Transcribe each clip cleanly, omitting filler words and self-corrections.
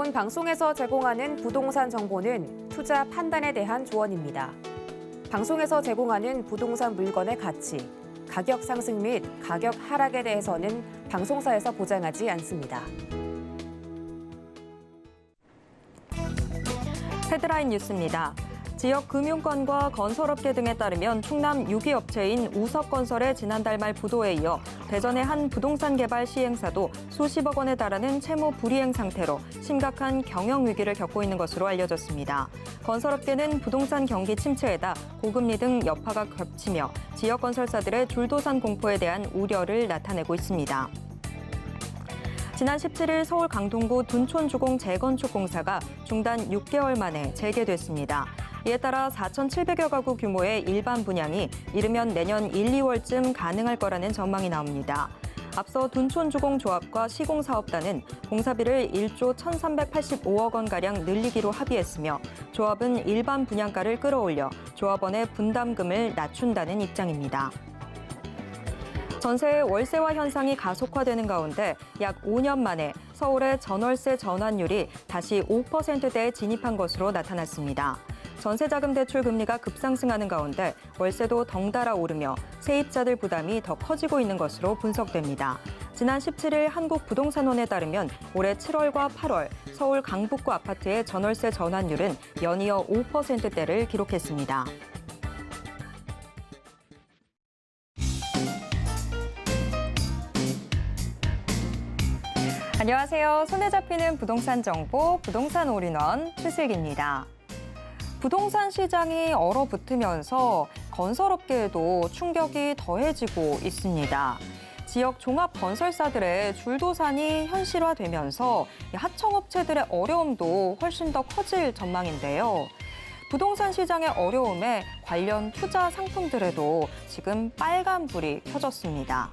본 방송에서 제공하는 부동산 정보는 투자 판단에 대한 조언입니다. 방송에서 제공하는 부동산 물건의 가치, 가격 상승 및 가격 하락에 대해서는 방송사에서 보장하지 않습니다. 헤드라인 뉴스입니다. 지역 금융권과 건설업계 등에 따르면 충남 유기업체인 우석건설의 지난달 말 부도에 이어 대전의 한 부동산 개발 시행사도 수십억 원에 달하는 채무 불이행 상태로 심각한 경영 위기를 겪고 있는 것으로 알려졌습니다. 건설업계는 부동산 경기 침체에다 고금리 등 여파가 겹치며 지역 건설사들의 줄도산 공포에 대한 우려를 나타내고 있습니다. 지난 17일 서울 강동구 둔촌주공 재건축 공사가 중단 6개월 만에 재개됐습니다. 이에 따라 4,700여 가구 규모의 일반 분양이 이르면 내년 1, 2월쯤 가능할 거라는 전망이 나옵니다. 앞서 둔촌주공조합과 시공사업단은 공사비를 1조 1,385억 원가량 늘리기로 합의했으며 조합은 일반 분양가를 끌어올려 조합원의 분담금을 낮춘다는 입장입니다. 전세의 월세화 현상이 가속화되는 가운데 약 5년 만에 서울의 전월세 전환율이 다시 5%대에 진입한 것으로 나타났습니다. 전세자금 대출 금리가 급상승하는 가운데 월세도 덩달아 오르며 세입자들 부담이 더 커지고 있는 것으로 분석됩니다. 지난 17일 한국부동산원에 따르면 올해 7월과 8월 서울 강북구 아파트의 전월세 전환율은 연이어 5%대를 기록했습니다. 안녕하세요. 손에 잡히는 부동산 정보, 부동산 올인원 최슬기입니다. 부동산 시장이 얼어붙으면서 건설업계에도 충격이 더해지고 있습니다. 지역 종합 건설사들의 줄도산이 현실화되면서 하청업체들의 어려움도 훨씬 더 커질 전망인데요. 부동산 시장의 어려움에 관련 투자 상품들에도 지금 빨간불이 켜졌습니다.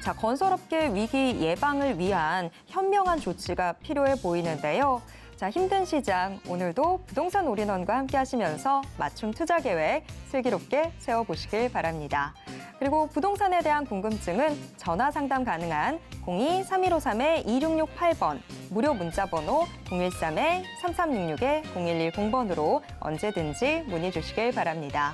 자, 건설업계 위기 예방을 위한 현명한 조치가 필요해 보이는데요. 자, 힘든 시장, 오늘도 부동산 올인원과 함께 하시면서 맞춤 투자 계획 슬기롭게 세워보시길 바랍니다. 그리고 부동산에 대한 궁금증은 전화 상담 가능한 02-3153-2668번, 무료 문자번호 013-3366-0110번으로 언제든지 문의 주시길 바랍니다.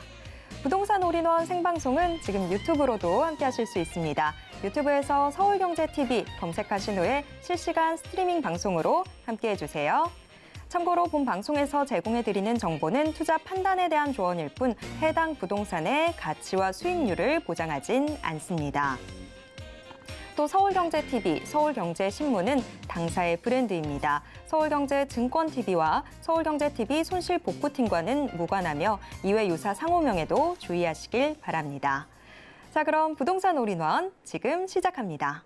부동산 올인원 생방송은 지금 유튜브로도 함께 하실 수 있습니다. 유튜브에서 서울경제TV 검색하신 후에 실시간 스트리밍 방송으로 함께해 주세요. 참고로 본 방송에서 제공해드리는 정보는 투자 판단에 대한 조언일 뿐 해당 부동산의 가치와 수익률을 보장하진 않습니다. 또 서울경제TV, 서울경제신문은 당사의 브랜드입니다. 서울경제증권TV와 서울경제TV 손실복구팀과는 무관하며 이외 유사 상호명에도 주의하시길 바랍니다. 자, 그럼 부동산 올인원 지금 시작합니다.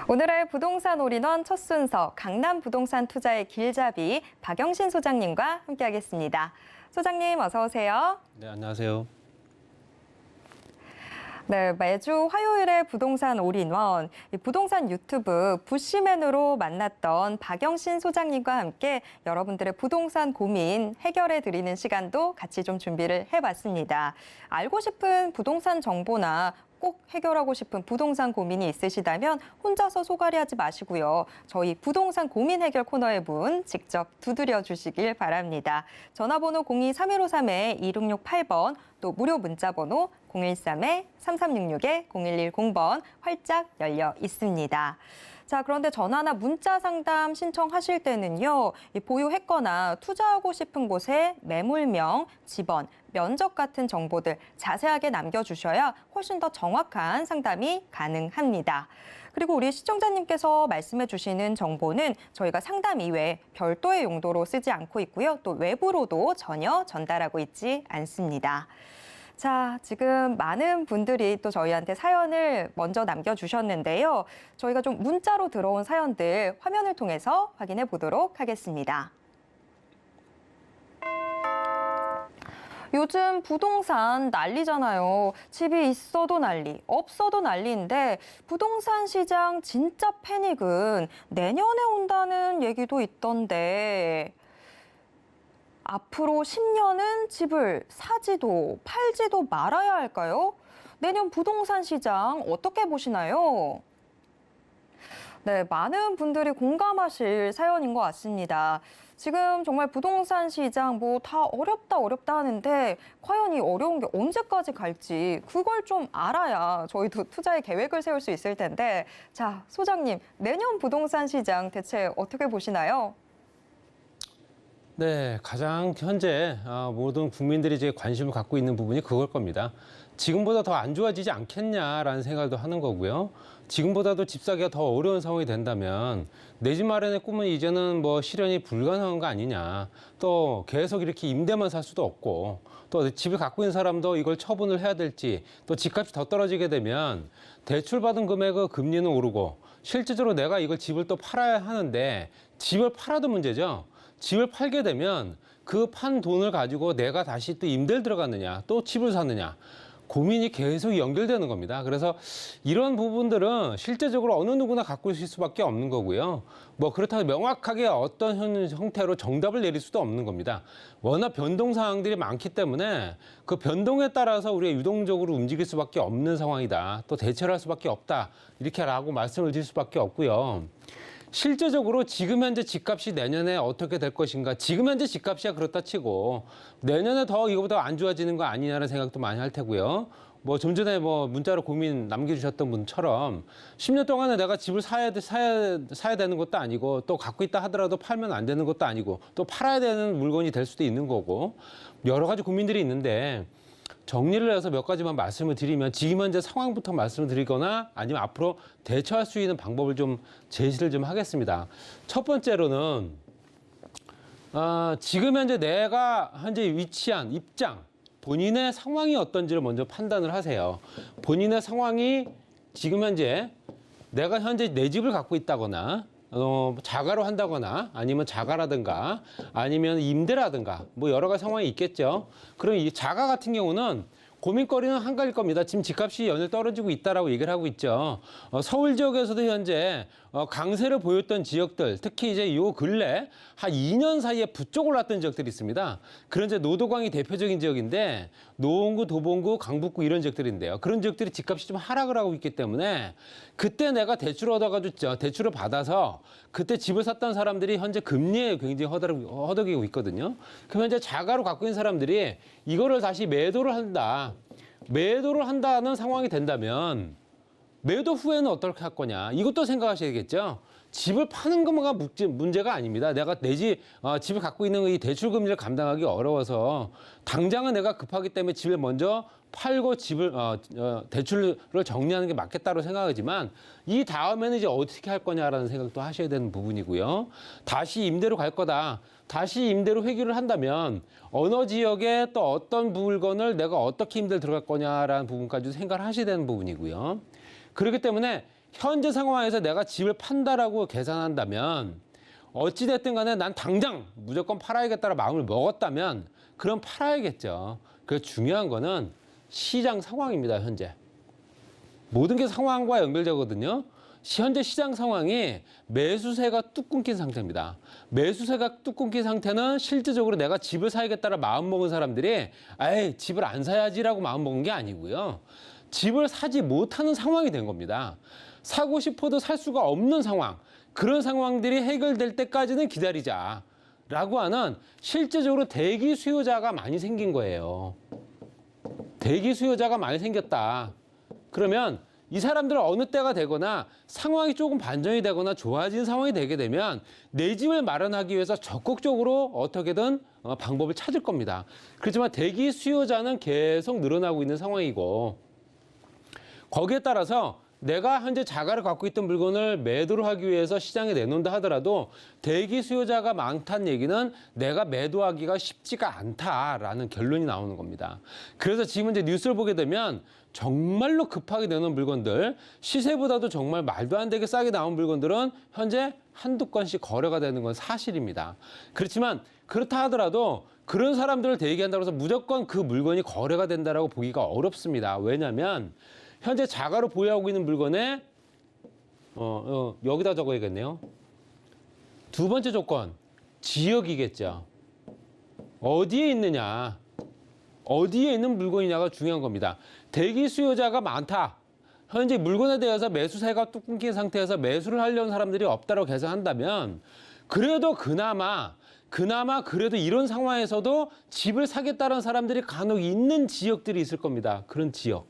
오늘의 부동산 올인원 첫 순서 강남 부동산 투자의 길잡이 박영신 소장님과 함께하겠습니다. 소장님 어서 오세요. 네, 안녕하세요. 네, 매주 화요일에 부동산 올인원, 부동산 유튜브 부시맨으로 만났던 박영신 소장님과 함께 여러분들의 부동산 고민 해결해 드리는 시간도 같이 좀 준비를 해봤습니다. 알고 싶은 부동산 정보나 꼭 해결하고 싶은 부동산 고민이 있으시다면 혼자서 소갈이하지 마시고요. 저희 부동산 고민 해결 코너의 문 직접 두드려 주시길 바랍니다. 전화번호 02-3153-2668번, 또 무료 문자번호 013-3366-0110번 활짝 열려 있습니다. 자, 그런데 전화나 문자 상담 신청하실 때는요, 보유했거나 투자하고 싶은 곳의 매물명, 지번, 면적 같은 정보들 자세하게 남겨주셔야 훨씬 더 정확한 상담이 가능합니다. 그리고 우리 시청자님께서 말씀해 주시는 정보는 저희가 상담 이외에 별도의 용도로 쓰지 않고 있고요. 또 외부로도 전혀 전달하고 있지 않습니다. 자, 지금 많은 분들이 또 저희한테 사연을 먼저 남겨주셨는데요. 저희가 좀 문자로 들어온 사연들 화면을 통해서 확인해 보도록 하겠습니다. 요즘 부동산 난리잖아요. 집이 있어도 난리, 없어도 난리인데 부동산 시장 진짜 패닉은 내년에 온다는 얘기도 있던데 앞으로 10년은 집을 사지도 팔지도 말아야 할까요? 내년 부동산 시장 어떻게 보시나요? 네, 많은 분들이 공감하실 사연인 것 같습니다. 지금 정말 부동산 시장 뭐 다 어렵다 하는데 과연 이 어려운 게 언제까지 갈지 그걸 좀 알아야 저희도 투자의 계획을 세울 수 있을 텐데 자, 소장님, 내년 부동산 시장 대체 어떻게 보시나요? 네, 가장 현재 모든 국민들이 이제 관심을 갖고 있는 부분이 그걸 겁니다. 지금보다 더 안 좋아지지 않겠냐라는 생각도 하는 거고요. 지금보다도 집 사기가 더 어려운 상황이 된다면 내 집 마련의 꿈은 이제는 뭐 실현이 불가능한 거 아니냐. 또 계속 이렇게 임대만 살 수도 없고 또 집을 갖고 있는 사람도 이걸 처분을 해야 될지 또 집값이 더 떨어지게 되면 대출받은 금액의 금리는 오르고 실질적으로 내가 이걸 집을 또 팔아야 하는데 집을 팔아도 문제죠. 집을 팔게 되면 그 판 돈을 가지고 내가 다시 또 임대를 들어갔느냐, 또 집을 사느냐, 고민이 계속 연결되는 겁니다. 그래서 이런 부분들은 실제적으로 어느 누구나 갖고 있을 수밖에 없는 거고요. 뭐 그렇다고 명확하게 어떤 형태로 정답을 내릴 수도 없는 겁니다. 워낙 변동 사항들이 많기 때문에 그 변동에 따라서 우리가 유동적으로 움직일 수밖에 없는 상황이다. 또 대처를 할 수밖에 없다. 이렇게라고 말씀을 드릴 수밖에 없고요. 실제적으로 지금 현재 집값이 내년에 어떻게 될 것인가. 지금 현재 집값이야 그렇다 치고 내년에 더 이거보다 안 좋아지는 거 아니냐는 생각도 많이 할 테고요. 뭐 좀 전에 뭐 문자로 고민 남겨주셨던 분처럼 10년 동안에 내가 집을 사야 되는 것도 아니고 또 갖고 있다 하더라도 팔면 안 되는 것도 아니고 또 팔아야 되는 물건이 될 수도 있는 거고 여러 가지 고민들이 있는데 정리를 해서 몇 가지만 말씀을 드리면 지금 현재 상황부터 말씀을 드리거나 아니면 앞으로 대처할 수 있는 방법을 좀 제시를 좀 하겠습니다. 첫 번째로는 지금 현재 내가 현재 위치한 입장, 본인의 상황이 어떤지를 먼저 판단을 하세요. 본인의 상황이 지금 현재 내가 현재 내 집을 갖고 있다거나 자가로 한다거나 아니면 자가라든가 아니면 임대라든가 뭐 여러 가지 상황이 있겠죠. 그럼 이 자가 같은 경우는 고민거리는 한 가지일 겁니다. 지금 집값이 연일 떨어지고 있다라고 얘기를 하고 있죠. 서울 지역에서도 현재 강세를 보였던 지역들, 특히 이제 요 근래 한 2년 사이에 부쩍 올랐던 지역들이 있습니다. 그런 이제 노도광이 대표적인 지역인데 노원구, 도봉구, 강북구 이런 지역들인데요. 그런 지역들이 집값이 좀 하락을 하고 있기 때문에 그때 내가 대출을 얻어가지고 대출을 받아서 그때 집을 샀던 사람들이 현재 금리에 굉장히 허덕이고 있거든요. 그럼 현재 자가로 갖고 있는 사람들이 이거를 다시 매도를 한다. 매도를 한다는 상황이 된다면 매도 후에는 어떻게 할 거냐. 이것도 생각하셔야겠죠. 집을 파는 것만 문제가 아닙니다. 내가 집을 갖고 있는 이 대출 금리를 감당하기 어려워서 당장은 내가 급하기 때문에 집을 먼저 팔고 대출을 정리하는 게 맞겠다고 생각하지만 이 다음에는 이제 어떻게 할 거냐라는 생각도 하셔야 되는 부분이고요. 다시 임대로 갈 거다. 다시 임대로 회귀를 한다면 어느 지역에 또 어떤 물건을 내가 어떻게 임대를 들어갈 거냐라는 부분까지도 생각을 하셔야 되는 부분이고요. 그렇기 때문에 현재 상황에서 내가 집을 판다라고 계산한다면 어찌됐든 간에 난 당장 무조건 팔아야겠다는 마음을 먹었다면 그럼 팔아야겠죠. 그래서 중요한 거는 시장 상황입니다, 현재. 모든 게 상황과 연결되거든요. 현재 시장 상황이 매수세가 뚝 끊긴 상태입니다. 매수세가 뚝 끊긴 상태는 실질적으로 내가 집을 사야겠다는 마음 먹은 사람들이 에이, 집을 안 사야지라고 마음 먹은 게 아니고요. 집을 사지 못하는 상황이 된 겁니다. 사고 싶어도 살 수가 없는 상황. 그런 상황들이 해결될 때까지는 기다리자라고 하는 실제적으로 대기 수요자가 많이 생긴 거예요. 대기 수요자가 많이 생겼다. 그러면 이 사람들은 어느 때가 되거나 상황이 조금 반전이 되거나 좋아진 상황이 되게 되면 내 집을 마련하기 위해서 적극적으로 어떻게든 방법을 찾을 겁니다. 그렇지만 대기 수요자는 계속 늘어나고 있는 상황이고 거기에 따라서 내가 현재 자가를 갖고 있던 물건을 매도를 하기 위해서 시장에 내놓는다 하더라도 대기 수요자가 많다는 얘기는 내가 매도하기가 쉽지가 않다라는 결론이 나오는 겁니다. 그래서 지금 이제 뉴스를 보게 되면 정말로 급하게 내놓은 물건들, 시세보다도 정말 말도 안 되게 싸게 나온 물건들은 현재 한두 건씩 거래가 되는 건 사실입니다. 그렇지만 그렇다 하더라도 그런 사람들을 대기한다고 해서 무조건 그 물건이 거래가 된다라고 보기가 어렵습니다. 왜냐하면 현재 자가로 보유하고 있는 물건에 여기다 적어야겠네요. 두 번째 조건, 지역이겠죠. 어디에 있느냐, 어디에 있는 물건이냐가 중요한 겁니다. 대기 수요자가 많다. 현재 물건에 대해서 매수세가 뚝 끊긴 상태에서 매수를 하려는 사람들이 없다고 계산한다면 그래도 그나마 그래도 이런 상황에서도 집을 사겠다는 사람들이 간혹 있는 지역들이 있을 겁니다. 그런 지역.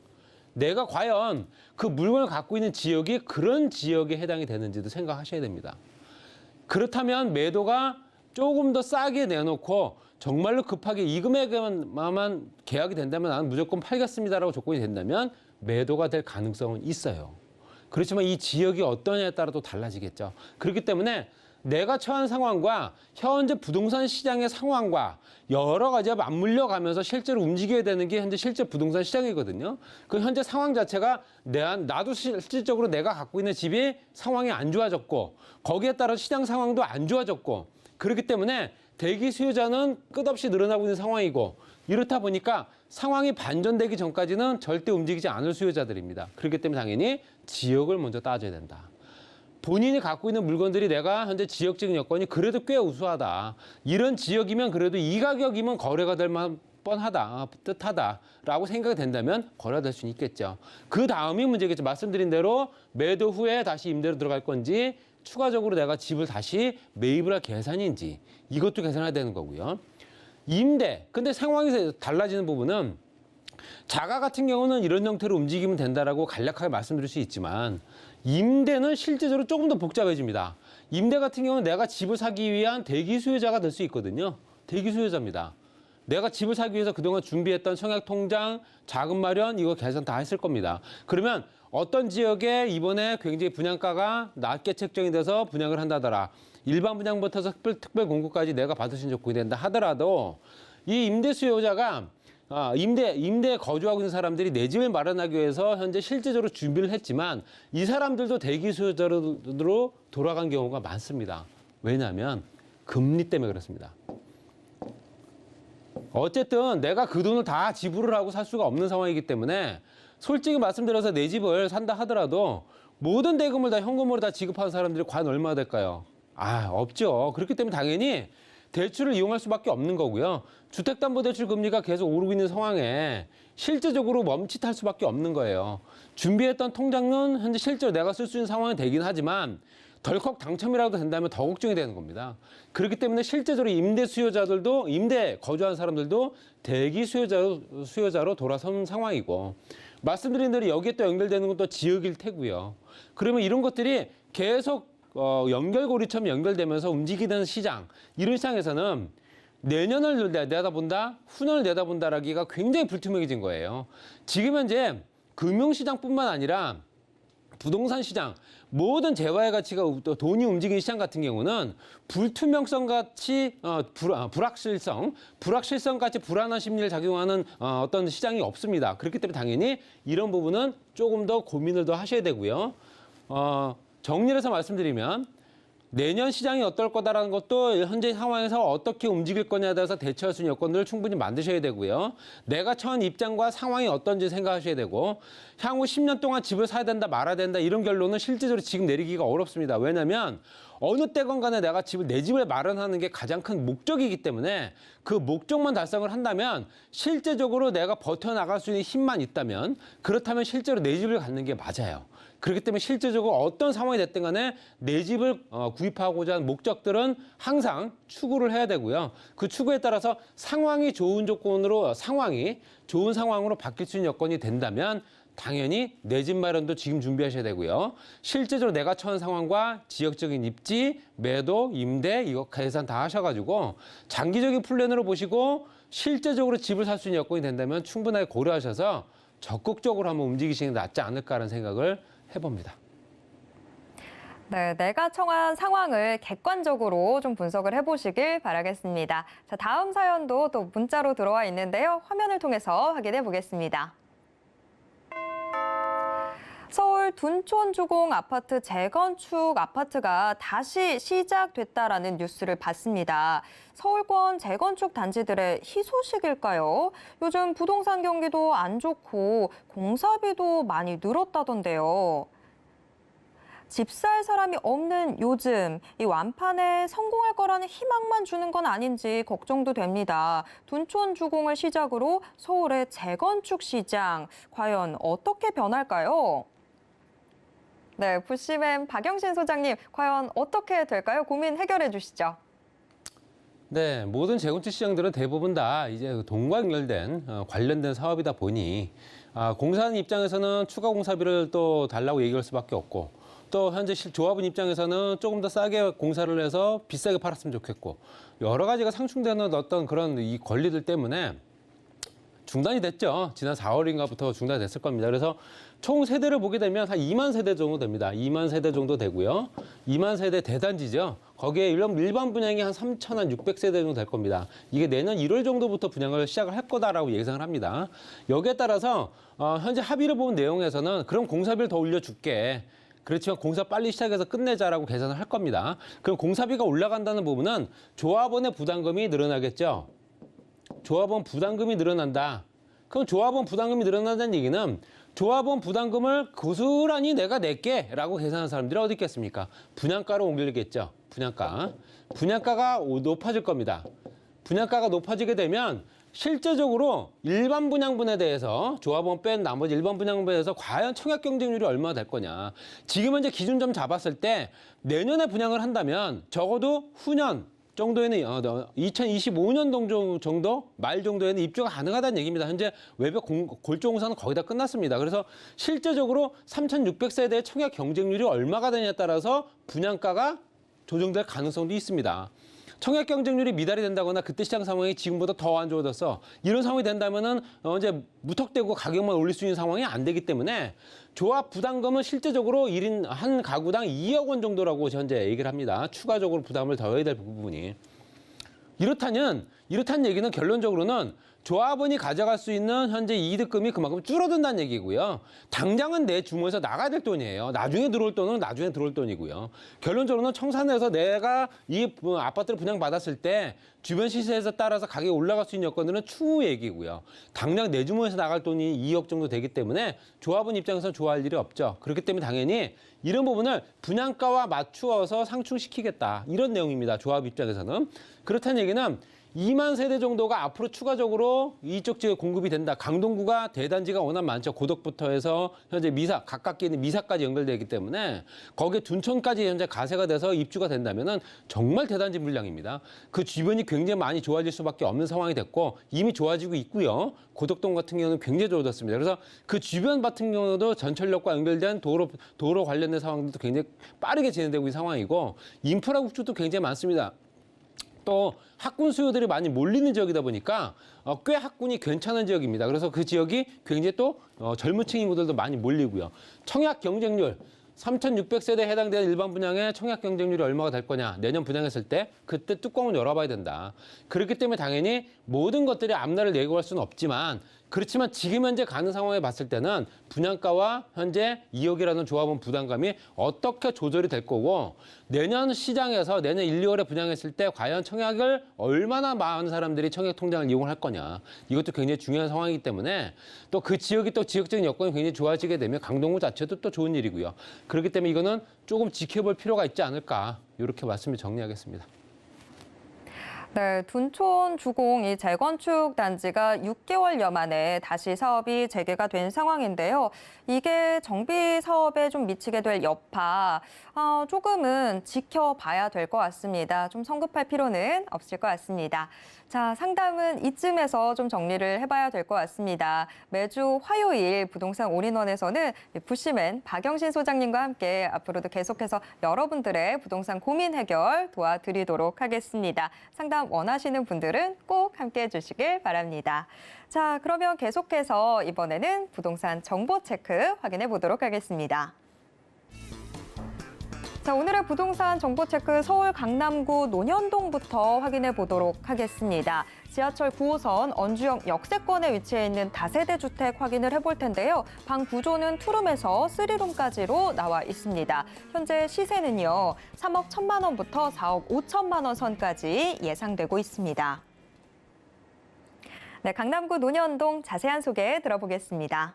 내가 과연 그 물건을 갖고 있는 지역이 그런 지역에 해당이 되는지도 생각하셔야 됩니다. 그렇다면 매도가 조금 더 싸게 내놓고 정말로 급하게 이 금액에만 계약이 된다면 나는 무조건 팔겠습니다라고 조건이 된다면 매도가 될 가능성은 있어요. 그렇지만 이 지역이 어떠냐에 따라 또 달라지겠죠. 그렇기 때문에 내가 처한 상황과 현재 부동산 시장의 상황과 여러 가지가 맞물려 가면서 실제로 움직여야 되는 게 현재 실제 부동산 시장이거든요. 그 현재 상황 자체가 나도 실질적으로 내가 갖고 있는 집이 상황이 안 좋아졌고 거기에 따라 시장 상황도 안 좋아졌고 그렇기 때문에 대기 수요자는 끝없이 늘어나고 있는 상황이고 이렇다 보니까 상황이 반전되기 전까지는 절대 움직이지 않을 수요자들입니다. 그렇기 때문에 당연히 지역을 먼저 따져야 된다. 본인이 갖고 있는 물건들이 내가 현재 지역적인 여건이 그래도 꽤 우수하다. 이런 지역이면 그래도 이 가격이면 거래가 될 만 뻔하다, 뜻하다라고 생각이 된다면 거래가 될 수는 있겠죠. 그 다음이 문제겠죠. 말씀드린 대로 매도 후에 다시 임대로 들어갈 건지 추가적으로 내가 집을 다시 매입을 할 계산인지 이것도 계산해야 되는 거고요. 임대. 근데 상황이 달라지는 부분은 자가 같은 경우는 이런 형태로 움직이면 된다라고 간략하게 말씀드릴 수 있지만 임대는 실제적으로 조금 더 복잡해집니다. 임대 같은 경우는 내가 집을 사기 위한 대기 수요자가 될 수 있거든요. 대기 수요자입니다. 내가 집을 사기 위해서 그동안 준비했던 청약 통장, 자금 마련 이거 계산 다 했을 겁니다. 그러면 어떤 지역에 이번에 굉장히 분양가가 낮게 책정이 돼서 분양을 한다더라. 일반 분양부터 특별 공고까지 내가 받을 수 있는 조건이 된다 하더라도 이 임대 수요자가 임대에 거주하고 있는 사람들이 내 집을 마련하기 위해서 현재 실제적으로 준비를 했지만 이 사람들도 대기 수요자로 돌아간 경우가 많습니다. 왜냐하면 금리 때문에 그렇습니다. 어쨌든 내가 그 돈을 다 지불을 하고 살 수가 없는 상황이기 때문에 솔직히 말씀드려서 내 집을 산다 하더라도 모든 대금을 다 현금으로 다 지급하는 사람들이 과연 얼마나 될까요? 없죠. 그렇기 때문에 당연히 대출을 이용할 수밖에 없는 거고요. 주택담보대출 금리가 계속 오르고 있는 상황에 실제적으로 멈칫할 수밖에 없는 거예요. 준비했던 통장은 현재 실제로 내가 쓸 수 있는 상황이 되긴 하지만 덜컥 당첨이라도 된다면 더 걱정이 되는 겁니다. 그렇기 때문에 실제적으로 임대 수요자들도 임대 거주하는 사람들도 대기 수요자로 돌아선 상황이고 말씀드린 대로 여기에 또 연결되는 건 또 지역일 테고요. 그러면 이런 것들이 계속 연결고리처럼 연결되면서 움직이는 시장, 이런 시장에서는 내년을 내다본다, 후년을 내다본다라기가 굉장히 불투명해진 거예요. 지금 현재 금융시장뿐만 아니라 부동산 시장, 모든 재화의 가치가 돈이 움직이는 시장 같은 경우는 불투명성 같이 불확실성 같이 불안한 심리를 작용하는 어떤 시장이 없습니다. 그렇기 때문에 당연히 이런 부분은 조금 더 고민을 더 하셔야 되고요. 정리를 해서 말씀드리면 내년 시장이 어떨 거다라는 것도 현재 상황에서 어떻게 움직일 거냐에 따라서 대처할 수 있는 여건들을 충분히 만드셔야 되고요. 내가 처한 입장과 상황이 어떤지 생각하셔야 되고 향후 10년 동안 집을 사야 된다 말아야 된다 이런 결론은 실질적으로 지금 내리기가 어렵습니다. 왜냐하면 어느 때건 간에 내가 내 집을 마련하는 게 가장 큰 목적이기 때문에 그 목적만 달성을 한다면 실제적으로 내가 버텨나갈 수 있는 힘만 있다면 그렇다면 실제로 내 집을 갖는 게 맞아요. 그렇기 때문에 실제적으로 어떤 상황이 됐든 간에 내 집을 구입하고자 하는 목적들은 항상 추구를 해야 되고요. 그 추구에 따라서 상황이 좋은 상황으로 바뀔 수 있는 여건이 된다면 당연히 내 집 마련도 지금 준비하셔야 되고요. 실제적으로 내가 처한 상황과 지역적인 입지, 매도, 임대 이거 계산 다 하셔가지고 장기적인 플랜으로 보시고 실제적으로 집을 살 수 있는 여건이 된다면 충분하게 고려하셔서 적극적으로 한번 움직이시는 게 낫지 않을까라는 생각을 해봅니다. 네, 내가 처한 상황을 객관적으로 좀 분석을 해보시길 바라겠습니다. 자, 다음 사연도 또 문자로 들어와 있는데요. 화면을 통해서 확인해 보겠습니다. 서울 둔촌 주공 아파트 재건축 아파트가 다시 시작됐다라는 뉴스를 봤습니다. 서울권 재건축 단지들의 희소식일까요? 요즘 부동산 경기도 안 좋고 공사비도 많이 늘었다던데요. 집 살 사람이 없는 요즘 이 완판에 성공할 거라는 희망만 주는 건 아닌지 걱정도 됩니다. 둔촌 주공을 시작으로 서울의 재건축 시장 과연 어떻게 변할까요? 네, 부시맨 박영신 소장님 과연 어떻게 될까요? 고민 해결해 주시죠. 네, 모든 재건축 시장들은 대부분 다 이제 돈과 연결된 관련된 사업이다 보니 공사하는 입장에서는 추가 공사비를 또 달라고 얘기할 수밖에 없고 또 현재 조합원 입장에서는 조금 더 싸게 공사를 해서 비싸게 팔았으면 좋겠고 여러 가지가 상충되는 어떤 그런 이 권리들 때문에 중단이 됐죠. 지난 4월인가부터 중단이 됐을 겁니다. 그래서 총 세대를 보게 되면 한 2만 세대 정도 됩니다. 2만 세대 정도 되고요. 2만 세대 대단지죠. 거기에 일반 분양이 한 3,600세대 정도 될 겁니다. 이게 내년 1월 정도부터 분양을 시작을 할 거다라고 예상을 합니다. 여기에 따라서 현재 합의를 본 내용에서는 그럼 공사비를 더 올려줄게. 그렇지만 공사 빨리 시작해서 끝내자라고 계산을 할 겁니다. 그럼 공사비가 올라간다는 부분은 조합원의 부담금이 늘어나겠죠. 조합원 부담금이 늘어난다. 그럼 조합원 부담금이 늘어난다는 얘기는 조합원 부담금을 고스란히 내가 낼게라고 계산하는 사람들이 어디 있겠습니까? 분양가로 옮기겠죠. 분양가. 분양가가 높아질 겁니다. 분양가가 높아지게 되면 실제적으로 일반 분양분에 대해서 조합원 뺀 나머지 일반 분양분에 대해서 과연 청약 경쟁률이 얼마나 될 거냐. 지금 현재 기준점 잡았을 때 내년에 분양을 한다면 적어도 후년 정도에는 2025년 정도 말 정도에는 입주가 가능하다는 얘기입니다. 현재 외벽 골조 공사는 거의 다 끝났습니다. 그래서 실제적으로 3,600세대의 청약 경쟁률이 얼마가 되냐에 따라서 분양가가 조정될 가능성도 있습니다. 청약 경쟁률이 미달이 된다거나 그때 시장 상황이 지금보다 더 안 좋아졌어. 이런 상황이 된다면은 이제 무턱대고 가격만 올릴 수 있는 상황이 안 되기 때문에 조합 부담금은 실제적으로 1인 한 가구당 2억 원 정도라고 현재 얘기를 합니다. 추가적으로 부담을 더해야 될 부분이. 이렇다는 얘기는 결론적으로는 조합원이 가져갈 수 있는 현재 이득금이 그만큼 줄어든다는 얘기고요. 당장은 내 주머니에서 나가야 될 돈이에요. 나중에 들어올 돈은 나중에 들어올 돈이고요. 결론적으로는 청산에서 내가 이 아파트를 분양받았을 때 주변 시세에 따라서 가격이 올라갈 수 있는 여건들은 추후 얘기고요. 당장 내 주머니에서 나갈 돈이 2억 정도 되기 때문에 조합원 입장에서는 좋아할 일이 없죠. 그렇기 때문에 당연히 이런 부분을 분양가와 맞추어서 상충시키겠다. 이런 내용입니다. 조합 입장에서는. 그렇다는 얘기는 2만 세대 정도가 앞으로 추가적으로 이쪽 지역에 공급이 된다. 강동구가 대단지가 워낙 많죠. 고덕부터 해서 현재 가깝게 있는 미사까지 연결되기 때문에 거기에 둔촌까지 현재 가세가 돼서 입주가 된다면은 정말 대단지 물량입니다. 그 주변이 굉장히 많이 좋아질 수밖에 없는 상황이 됐고 이미 좋아지고 있고요. 고덕동 같은 경우는 굉장히 좋아졌습니다. 그래서 그 주변 같은 경우도 전철역과 연결된 도로 관련된 상황들도 굉장히 빠르게 진행되고 있는 상황이고 인프라 구축도 굉장히 많습니다. 또 학군 수요들이 많이 몰리는 지역이다 보니까 꽤 학군이 괜찮은 지역입니다. 그래서 그 지역이 굉장히 또 젊은 층 인구들도 많이 몰리고요. 청약 경쟁률 3,600세대에 해당되는 일반 분양의 청약 경쟁률이 얼마가 될 거냐. 내년 분양했을 때 그때 뚜껑을 열어봐야 된다. 그렇기 때문에 당연히 모든 것들이 앞날을 예고할 수는 없지만 그렇지만 지금 현재 가는 상황에 봤을 때는 분양가와 현재 2억이라는 조합원 부담감이 어떻게 조절이 될 거고 내년 시장에서 내년 1, 2월에 분양했을 때 과연 청약을 얼마나 많은 사람들이 청약 통장을 이용을 할 거냐. 이것도 굉장히 중요한 상황이기 때문에 또 그 지역이 또 지역적인 여건이 굉장히 좋아지게 되면 강동구 자체도 또 좋은 일이고요. 그렇기 때문에 이거는 조금 지켜볼 필요가 있지 않을까. 이렇게 말씀을 정리하겠습니다. 네, 둔촌 주공 이 재건축 단지가 6개월여 만에 다시 사업이 재개가 된 상황인데요. 이게 정비 사업에 좀 미치게 될 여파 조금은 지켜봐야 될 것 같습니다. 좀 성급할 필요는 없을 것 같습니다. 자, 상담은 이쯤에서 좀 정리를 해봐야 될 것 같습니다. 매주 화요일 부동산 올인원에서는 부시맨 박영신 소장님과 함께 앞으로도 계속해서 여러분들의 부동산 고민 해결 도와드리도록 하겠습니다. 상담 원하시는 분들은 꼭 함께해 주시길 바랍니다. 자, 그러면 계속해서 이번에는 부동산 정보 체크 확인해 보도록 하겠습니다. 자, 오늘의 부동산 정보 체크 서울 강남구 논현동부터 확인해 보도록 하겠습니다. 지하철 9호선 언주역 역세권에 위치해 있는 다세대 주택 확인을 해볼 텐데요. 방 구조는 투룸에서 3룸까지로 나와 있습니다. 현재 시세는요, 3억 1천만 원부터 4억 5천만 원 선까지 예상되고 있습니다. 네, 강남구 논현동 자세한 소개 들어보겠습니다.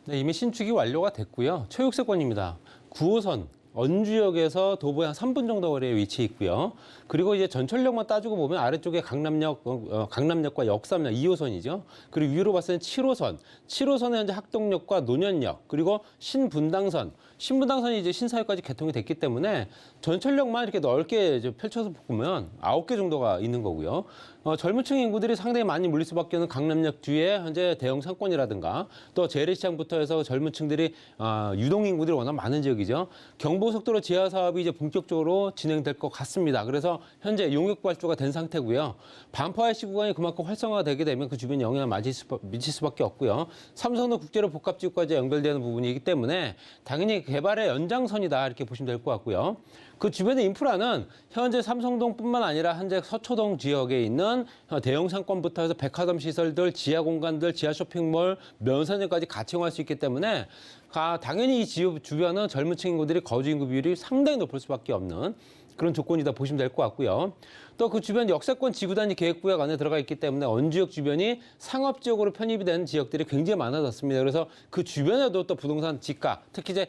네, 이미 신축이 완료가 됐고요. 초육세권입니다. 9호선 언주역에서 도보에 한 3분 정도 거리에 위치해 있고요. 그리고 이제 전철역만 따지고 보면 아래쪽에 강남역과 역삼역 2호선이죠. 그리고 위로 봤을 때 7호선. 7호선에 현재 학동역과 논현역, 그리고 신분당선. 신분당선이 이제 신사역까지 개통이 됐기 때문에 전철역만 이렇게 넓게 이제 펼쳐서 보면 9개 정도가 있는 거고요. 젊은 층 인구들이 상당히 많이 몰릴 수밖에 없는 강남역 뒤에 현재 대형 상권이라든가 또 재래시장부터 해서 젊은 층들이 유동 인구들이 워낙 많은 지역이죠. 경부고속도로 지하 사업이 이제 본격적으로 진행될 것 같습니다. 그래서 현재 용역 발주가 된 상태고요. 반포 IC 구간이 그만큼 활성화가 되게 되면 그 주변에 영향을 미칠 수밖에 없고요. 삼성도 국제로 복합지구까지 연결되는 부분이기 때문에 당연히 개발의 연장선이다 이렇게 보시면 될 것 같고요. 그 주변의 인프라는 현재 삼성동뿐만 아니라 현재 서초동 지역에 있는 대형 상권부터 해서 백화점 시설들, 지하 공간들, 지하 쇼핑몰, 면세점까지 같이 이용할 수 있기 때문에 당연히 이 지역 주변은 젊은 층 인구들이 거주 인구 비율이 상당히 높을 수밖에 없는 그런 조건이다 보시면 될 것 같고요. 또 그 주변 역세권 지구단위 계획구역 안에 들어가 있기 때문에 언주역 주변이 상업지역으로 편입이 되는 지역들이 굉장히 많아졌습니다. 그래서 그 주변에도 또 부동산 지가, 특히 이제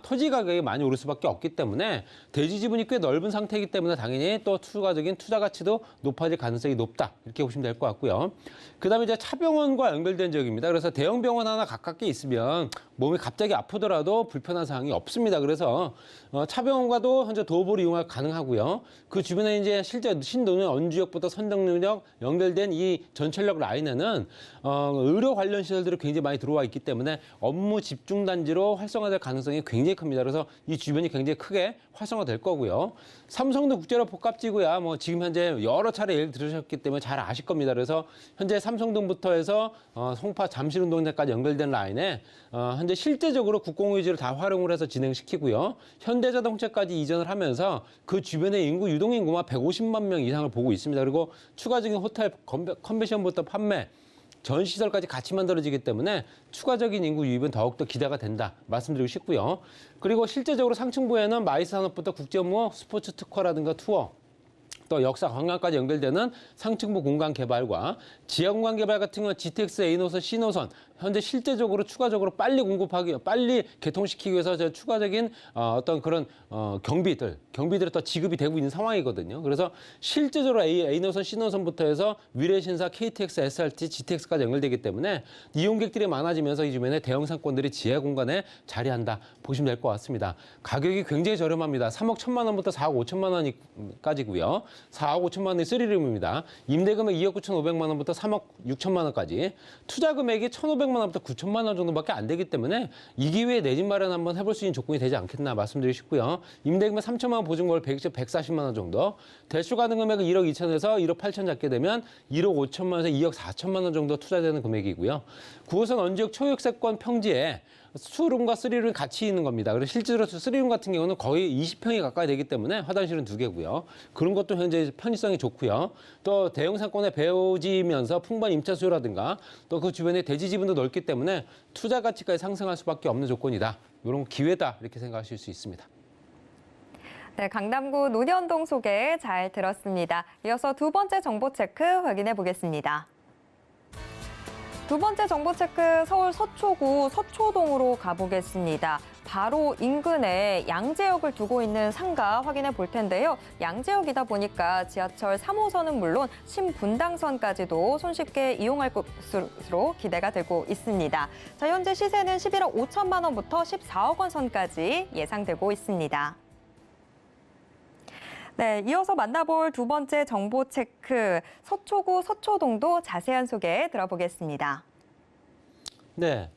토지 가격이 많이 오를 수밖에 없기 때문에 대지 지분이 꽤 넓은 상태이기 때문에 당연히 또 추가적인 투자 가치도 높아질 가능성이 높다 이렇게 보시면 될 것 같고요. 그다음에 이제 차병원과 연결된 지역입니다. 그래서 대형 병원 하나 가깝게 있으면 몸이 갑자기 아프더라도 불편한 사항이 없습니다. 그래서 차병원과도 현재 도보를 이용할 가능하고요. 그 주변에 이제 실제 신도는 언주역부터 선정역 연결된 이 전철역 라인에는 의료 관련 시설들이 굉장히 많이 들어와 있기 때문에 업무 집중 단지로 활성화될 가능성이 굉장히 큽니다. 그래서 이 주변이 굉장히 크게 활성화될 거고요. 삼성도 국제로 복합지구야 뭐 지금 현재 여러 차례 예를 들으셨기 때문에 잘 아실 겁니다. 그래서 현재 삼성동부터 해서 송파 잠실운동장까지 연결된 라인에 현재 실제적으로 국공유지를 다 활용을 해서 진행시키고요. 현대자동차까지 이전을 하면서 그 주변의 인구 유동 인구만 150만 명 이상을 보고 있습니다. 그리고 추가적인 호텔 컨벤션부터 판매 전 시설까지 같이 만들어지기 때문에 추가적인 인구 유입은 더욱더 기대가 된다 말씀드리고 싶고요. 그리고 실제적으로 상층부에는 마이스 산업부터 국제업무, 스포츠 특화라든가 투어, 또 역사 관광까지 연결되는 상층부 공간 개발과 지하 공간 개발 같은 경우는 GTX A노선, C노선 현재 실제적으로 추가적으로 빨리 빨리 개통시키기 위해서 추가적인 어떤 그런 경비들이 또 지급이 되고 있는 상황이거든요. 그래서 실제적으로 A노선, C노선부터 해서 위례신사, KTX, SRT, GTX까지 연결되기 때문에 이용객들이 많아지면서 이 주변에 대형 상권들이 지하 공간에 자리한다 보시면 될 것 같습니다. 가격이 굉장히 저렴합니다. 3억 1천만 원부터 4억 5천만 원까지고요. 4억 5천만 원이 3룸입니다. 임대금액 2억 9,500만 원부터 3억 6천만 원까지. 투자 금액이 1,500만 원부터 9천만 원 정도밖에 안 되기 때문에 이 기회에 내 집 마련 한번 해볼 수 있는 조건이 되지 않겠나 말씀드리고 싶고요. 임대금액 3천만 원 보증금을 140만 원 정도. 대출 가능 금액은 1억 2천에서 1억 8천 잡게 되면 1억 5천만 원에서 2억 4천만 원 정도 투자되는 금액이고요. 9호선 언주역 초역세권 평지에 투룸과 쓰리룸이 같이 있는 겁니다. 그래서 실제로 쓰리룸 같은 경우는 거의 20평이 가까이 되기 때문에 화장실은 2개고요. 그런 것도 현재 편의성이 좋고요. 또 대형 상권에 배어지면서 풍부한 임차 수요라든가 또 그 주변에 대지 지분도 넓기 때문에 투자 가치까지 상승할 수밖에 없는 조건이다. 이런 기회다 이렇게 생각하실 수 있습니다. 네, 강남구 논현동 소개 잘 들었습니다. 이어서 두 번째 정보 체크 확인해 보겠습니다. 두 번째 정보 체크 서울 서초구 서초동으로 가보겠습니다. 바로 인근에 양재역을 두고 있는 상가 확인해 볼 텐데요. 양재역이다 보니까 지하철 3호선은 물론 신분당선까지도 손쉽게 이용할 것으로 기대가 되고 있습니다. 자, 현재 시세는 11억 5천만 원부터 14억 원 선까지 예상되고 있습니다. 네, 이어서 만나볼 두 번째 정보 체크, 서초구 서초동도 자세한 소개 들어보겠습니다. 네,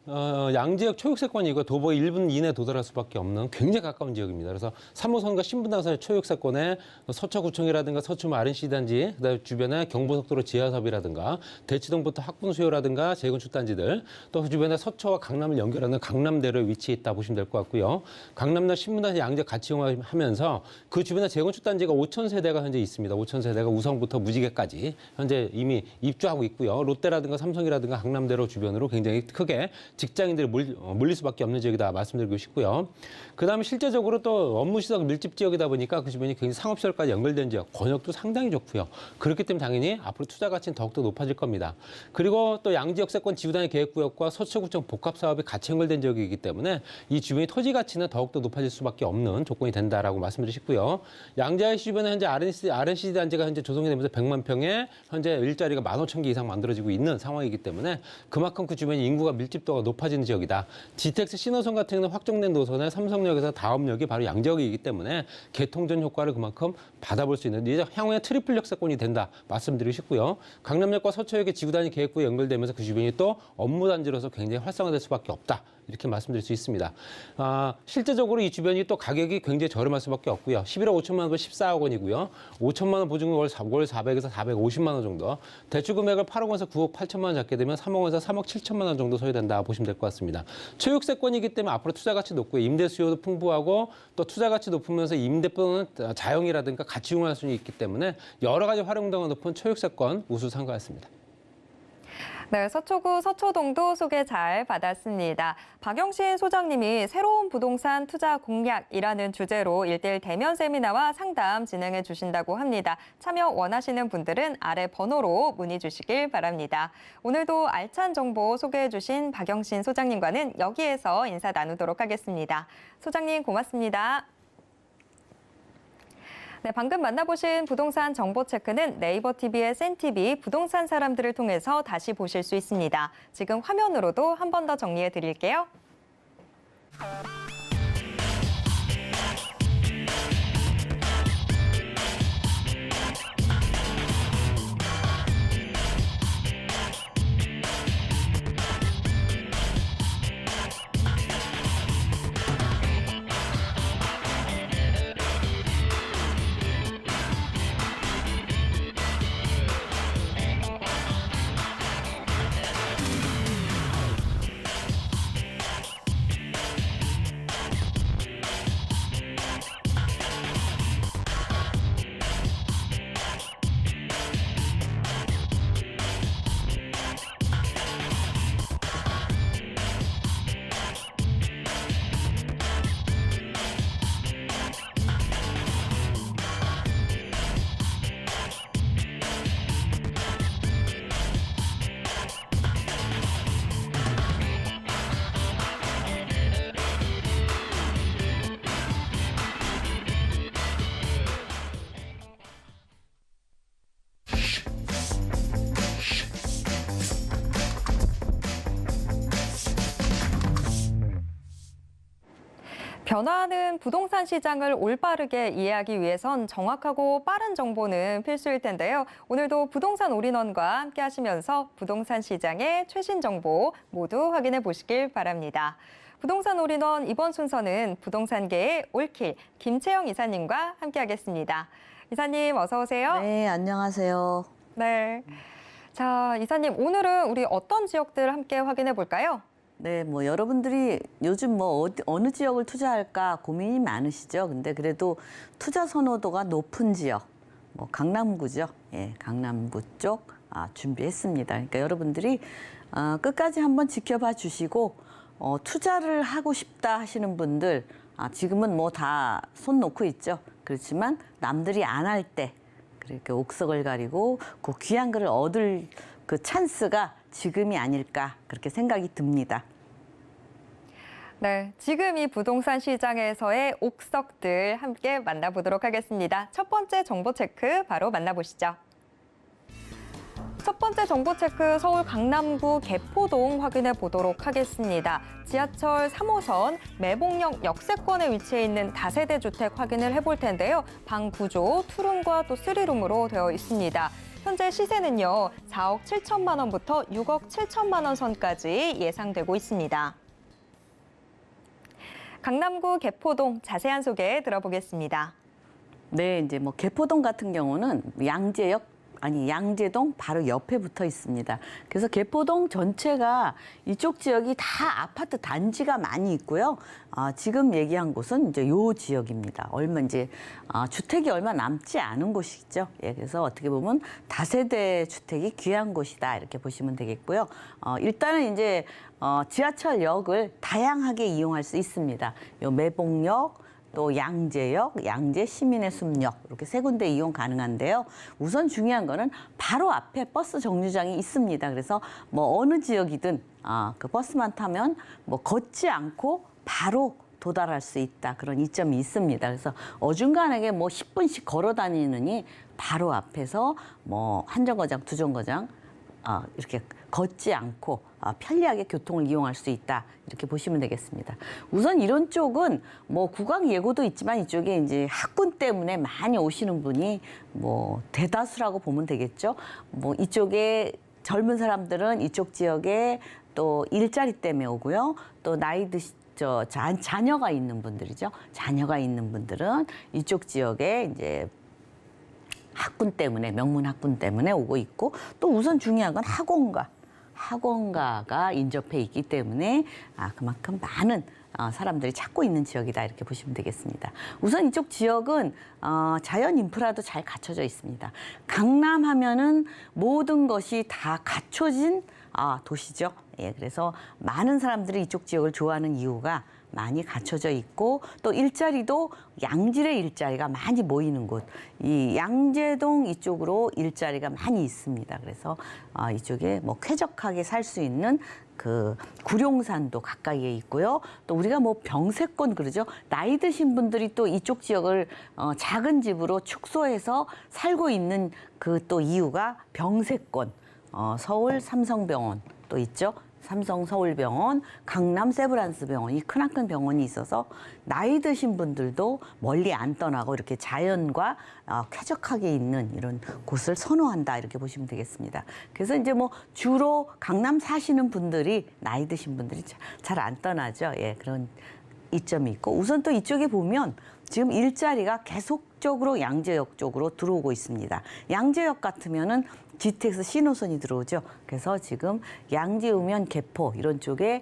양지역 초역세권이고 도보에 1분 이내에 도달할 수밖에 없는 굉장히 가까운 지역입니다. 그래서 3호선과 신분당선의 초역세권에 서초구청이라든가 서초 RNC단지, 그다음에 주변에 경부속도로 지하사업이라든가 대치동부터 학군 수요라든가 재건축 단지들, 또 그 주변에 서초와 강남을 연결하는 강남대로에 위치해 있다 보시면 될 것 같고요. 강남역 신분당선 양지역 같이 이용하면서 그 주변에 재건축 단지가 5천 세대가 현재 있습니다. 5천 세대가 우성부터 무지개까지 현재 이미 입주하고 있고요. 롯데라든가 삼성이라든가 강남대로 주변으로 굉장히 크게 크게 직장인들이 몰릴 수밖에 없는 지역이다 말씀드리고 싶고요. 그다음에 실제적으로 또 업무시설 밀집 지역이다 보니까 그 주변이 굉장히 상업시설까지 연결된 지역, 권역도 상당히 좋고요. 그렇기 때문에 당연히 앞으로 투자 가치는 더욱더 높아질 겁니다. 그리고 또 양지역세권 지구단위 계획구역과 서초구청 복합사업이 같이 연결된 지역이기 때문에 이 주변의 토지 가치는 더욱더 높아질 수밖에 없는 조건이 된다라고 말씀드리고 싶고요. 양재시 주변에 현재 RNCD 단지가 현재 조성이 되면서 100만 평에 현재 일자리가 15,000개 이상 만들어지고 있는 상황이기 때문에 그만큼 그 주변 인구가 밀집도가 높아지는 지역이다. GTX 신호선 같은 경우는 확정된 노선에 삼성역에서 다음역이 바로 양재역이기 때문에 개통전 효과를 그만큼 받아볼 수 있는 이제 향후에 트리플 역세권이 된다 말씀드리고 싶고요. 강남역과 서초역의 지구단위 계획구에 연결되면서 그 주변이 또 업무 단지로서 굉장히 활성화될 수밖에 없다. 이렇게 말씀드릴 수 있습니다. 실제적으로 이 주변이 또 가격이 굉장히 저렴할 수밖에 없고요. 11억 5천만 원은 14억 원이고요. 5천만 원 보증금 월 400에서 450만 원 정도. 대출 금액을 8억 원에서 9억 8천만 원 잡게 되면 3억 원에서 3억 7천만 원 정도 소요된다 보시면 될 것 같습니다. 초육세권이기 때문에 앞으로 투자 가치 높고 임대 수요도 풍부하고 또 투자 가치 높으면서 임대료는 자영이라든가 같이 이용할 수 있기 때문에 여러 가지 활용도가 높은 초육세권 우수 상가였습니다. 네, 서초구 서초동도 소개 잘 받았습니다. 박영신 소장님이 새로운 부동산 투자 공략이라는 주제로 1:1 대면 세미나와 상담 진행해 주신다고 합니다. 참여 원하시는 분들은 아래 번호로 문의 주시길 바랍니다. 오늘도 알찬 정보 소개해 주신 박영신 소장님과는 여기에서 인사 나누도록 하겠습니다. 소장님 고맙습니다. 네, 방금 만나보신 부동산 정보 체크는 네이버 TV의 센TV 부동산 사람들을 통해서 다시 보실 수 있습니다. 지금 화면으로도 한 번 더 정리해 드릴게요. 변화하는 부동산 시장을 올바르게 이해하기 위해선 정확하고 빠른 정보는 필수일 텐데요. 오늘도 부동산 올인원과 함께 하시면서 부동산 시장의 최신 정보 모두 확인해 보시길 바랍니다. 부동산 올인원 이번 순서는 부동산계의 올킬 김채영 이사님과 함께 하겠습니다. 이사님 어서 오세요. 네, 안녕하세요. 네. 자, 이사님 오늘은 우리 어떤 지역들 함께 확인해 볼까요? 네, 뭐 여러분들이 요즘 뭐 어느 지역을 투자할까 고민이 많으시죠. 근데 그래도 투자 선호도가 높은 지역, 뭐 강남구죠. 예, 강남구 쪽 준비했습니다. 그러니까 여러분들이 끝까지 한번 지켜봐 주시고 투자를 하고 싶다 하시는 분들 지금은 뭐 다 손 놓고 있죠. 그렇지만 남들이 안 할 때 그렇게 옥석을 가리고 그 귀한 글을 얻을 그 찬스가 지금이 아닐까 그렇게 생각이 듭니다. 네, 지금 이 부동산 시장에서의 옥석들 함께 만나보도록 하겠습니다. 첫 번째 정보 체크 바로 만나보시죠. 첫 번째 정보 체크 서울 강남구 개포동 확인해 보도록 하겠습니다. 지하철 3호선 매봉역 역세권에 위치해 있는 다세대 주택 확인을 해볼 텐데요. 방 구조, 투룸과 또 쓰리룸으로 되어 있습니다. 현재 시세는요, 4억 7천만 원부터 6억 7천만 원 선까지 예상되고 있습니다. 강남구 개포동 자세한 소개 들어보겠습니다. 네, 이제 뭐 개포동 같은 경우는 양재역 양재동 바로 옆에 붙어 있습니다. 그래서 개포동 전체가 이쪽 지역이 다 아파트 단지가 많이 있고요. 지금 얘기한 곳은 이제 요 지역입니다. 주택이 얼마 남지 않은 곳이죠. 예, 그래서 어떻게 보면 다세대 주택이 귀한 곳이다 이렇게 보시면 되겠고요. 일단은 이제 지하철역을 다양하게 이용할 수 있습니다. 요 매봉역, 또 양재역, 양재 시민의 숲역 이렇게 세 군데 이용 가능한데요. 우선 중요한 거는 바로 앞에 버스 정류장이 있습니다. 그래서 뭐 어느 지역이든 그 버스만 타면 뭐 걷지 않고 바로 도달할 수 있다. 그런 이점이 있습니다. 그래서 어중간하게 뭐 10분씩 걸어 다니느니 바로 앞에서 뭐 한 정거장, 두 정거장 이렇게 걷지 않고 편리하게 교통을 이용할 수 있다. 이렇게 보시면 되겠습니다. 우선 이런 쪽은 뭐 구강 예고도 있지만 이쪽에 이제 학군 때문에 많이 오시는 분이 뭐 대다수라고 보면 되겠죠. 뭐 이쪽에 젊은 사람들은 이쪽 지역에 또 일자리 때문에 오고요. 또 나이 자녀가 있는 분들이죠. 자녀가 있는 분들은 이쪽 지역에 이제 학군 때문에, 명문 학군 때문에 오고 있고, 또 우선 중요한 건 학원가가 인접해 있기 때문에 그만큼 많은 사람들이 찾고 있는 지역이다 이렇게 보시면 되겠습니다. 우선 이쪽 지역은 자연 인프라도 잘 갖춰져 있습니다. 강남 하면은 모든 것이 다 갖춰진 도시죠. 예, 그래서 많은 사람들이 이쪽 지역을 좋아하는 이유가 많이 갖춰져 있고, 또 일자리도 양질의 일자리가 많이 모이는 곳. 이 양재동 이쪽으로 일자리가 많이 있습니다. 그래서 이쪽에 뭐 쾌적하게 살 수 있는 그 구룡산도 가까이에 있고요. 또 우리가 뭐 병세권 그러죠. 나이 드신 분들이 또 이쪽 지역을 작은 집으로 축소해서 살고 있는 그 또 이유가 병세권. 서울 삼성병원 또 있죠. 삼성 서울병원, 강남 세브란스병원, 이 크나큰 병원이 있어서 나이 드신 분들도 멀리 안 떠나고 이렇게 자연과 쾌적하게 있는 이런 곳을 선호한다 이렇게 보시면 되겠습니다. 그래서 이제 뭐 주로 강남 사시는 분들이 나이 드신 분들이 잘 안 떠나죠. 예, 그런 이점이 있고, 우선 또 이쪽에 보면 지금 일자리가 계속적으로 양재역 쪽으로 들어오고 있습니다. 양재역 같으면은 GTX 신호선이 들어오죠. 그래서 지금 양재우면 개포 이런 쪽에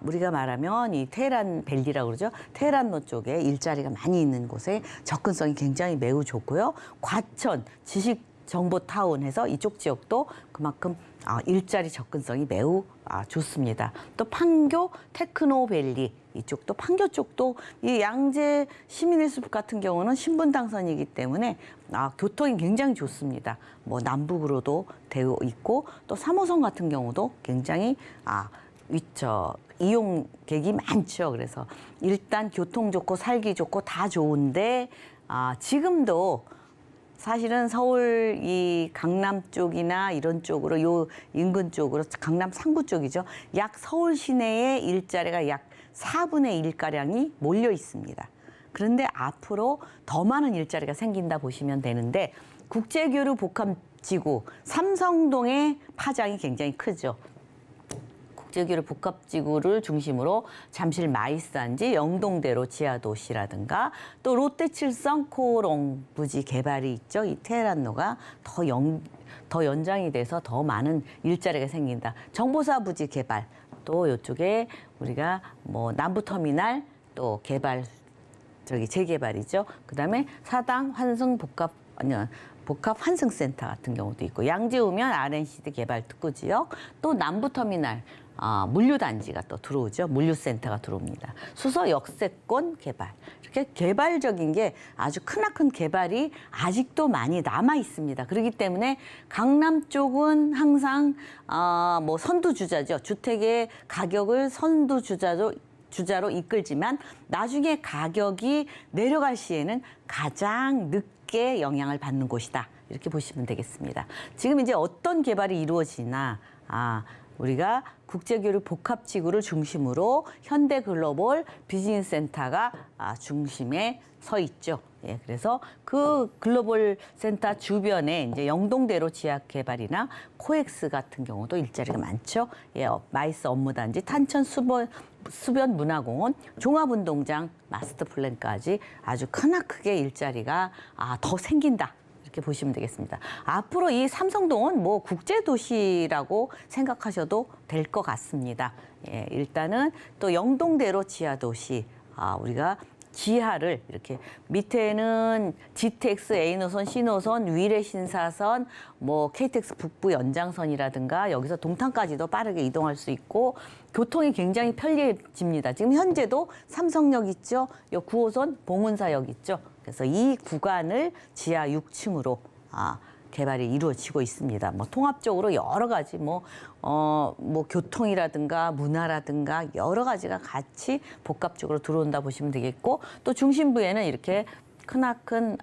우리가 말하면 이 테헤란 밸리라고 그러죠. 테헤란로 쪽에 일자리가 많이 있는 곳에 접근성이 굉장히 매우 좋고요. 과천 지식정보타운에서 이쪽 지역도 그만큼 일자리 접근성이 매우 좋습니다. 또 판교 테크노밸리 이쪽도 판교 쪽도 이 양재 시민의 숲 같은 경우는 신분당선이기 때문에 교통이 굉장히 좋습니다. 뭐 남북으로도 되어 있고, 또 3호선 같은 경우도 굉장히 이용객이 많죠. 그래서 일단 교통 좋고 살기 좋고 다 좋은데 지금도 사실은 서울 이 강남 쪽이나 이런 쪽으로 요 인근 쪽으로 강남 상구 쪽이죠. 약 서울 시내에 일자리가 약 4분의 1가량이 몰려 있습니다. 그런데 앞으로 더 많은 일자리가 생긴다 보시면 되는데, 국제교류 복합지구 삼성동의 파장이 굉장히 크죠. 국제교류 복합지구를 중심으로 잠실 마이스단지, 영동대로 지하도시라든가 또 롯데칠성 코오롱 부지 개발이 있죠. 이 테헤란로가 더 연장이 돼서 더 많은 일자리가 생긴다. 정보사 부지 개발, 또 이쪽에 우리가 뭐 남부터미널 또 개발, 재개발이죠. 그다음에 사당 환승 복합 환승센터 같은 경우도 있고, 양재우면 RNCD 개발 특구지역, 또 남부터미널 물류단지가 또 들어오죠. 물류센터가 들어옵니다. 수서 역세권 개발. 이렇게 개발적인 게 아주 크나큰 개발이 아직도 많이 남아 있습니다. 그렇기 때문에 강남 쪽은 항상 뭐 선두주자죠. 주택의 가격을 선두주자로 이끌지만 나중에 가격이 내려갈 시에는 가장 늦게 영향을 받는 곳이다. 이렇게 보시면 되겠습니다. 지금 이제 어떤 개발이 이루어지나 우리가 국제교류 복합지구를 중심으로 현대글로벌 비즈니스센터가 중심에 서 있죠. 예, 그래서 그 글로벌 센터 주변에 이제 영동대로 지역 개발이나 코엑스 같은 경우도 일자리가 많죠. 예, 마이스 업무단지, 탄천 수변 문화공원, 종합운동장 마스터 플랜까지 아주 크게 일자리가 더 생긴다. 이렇게 보시면 되겠습니다. 앞으로 이 삼성동은 뭐 국제도시라고 생각하셔도 될 것 같습니다. 예, 일단은 또 영동대로 지하도시, 우리가 지하를 이렇게 밑에는 GTX A노선, C노선, 위례신사선, 뭐 KTX 북부 연장선이라든가 여기서 동탄까지도 빠르게 이동할 수 있고 교통이 굉장히 편리해집니다. 지금 현재도 삼성역 있죠, 요 9호선 봉은사역 있죠. 그래서 이 구간을 지하 6층으로 개발이 이루어지고 있습니다. 뭐 통합적으로 여러 가지 뭐 교통이라든가 문화라든가 여러 가지가 같이 복합적으로 들어온다 보시면 되겠고, 또 중심부에는 이렇게 크나큰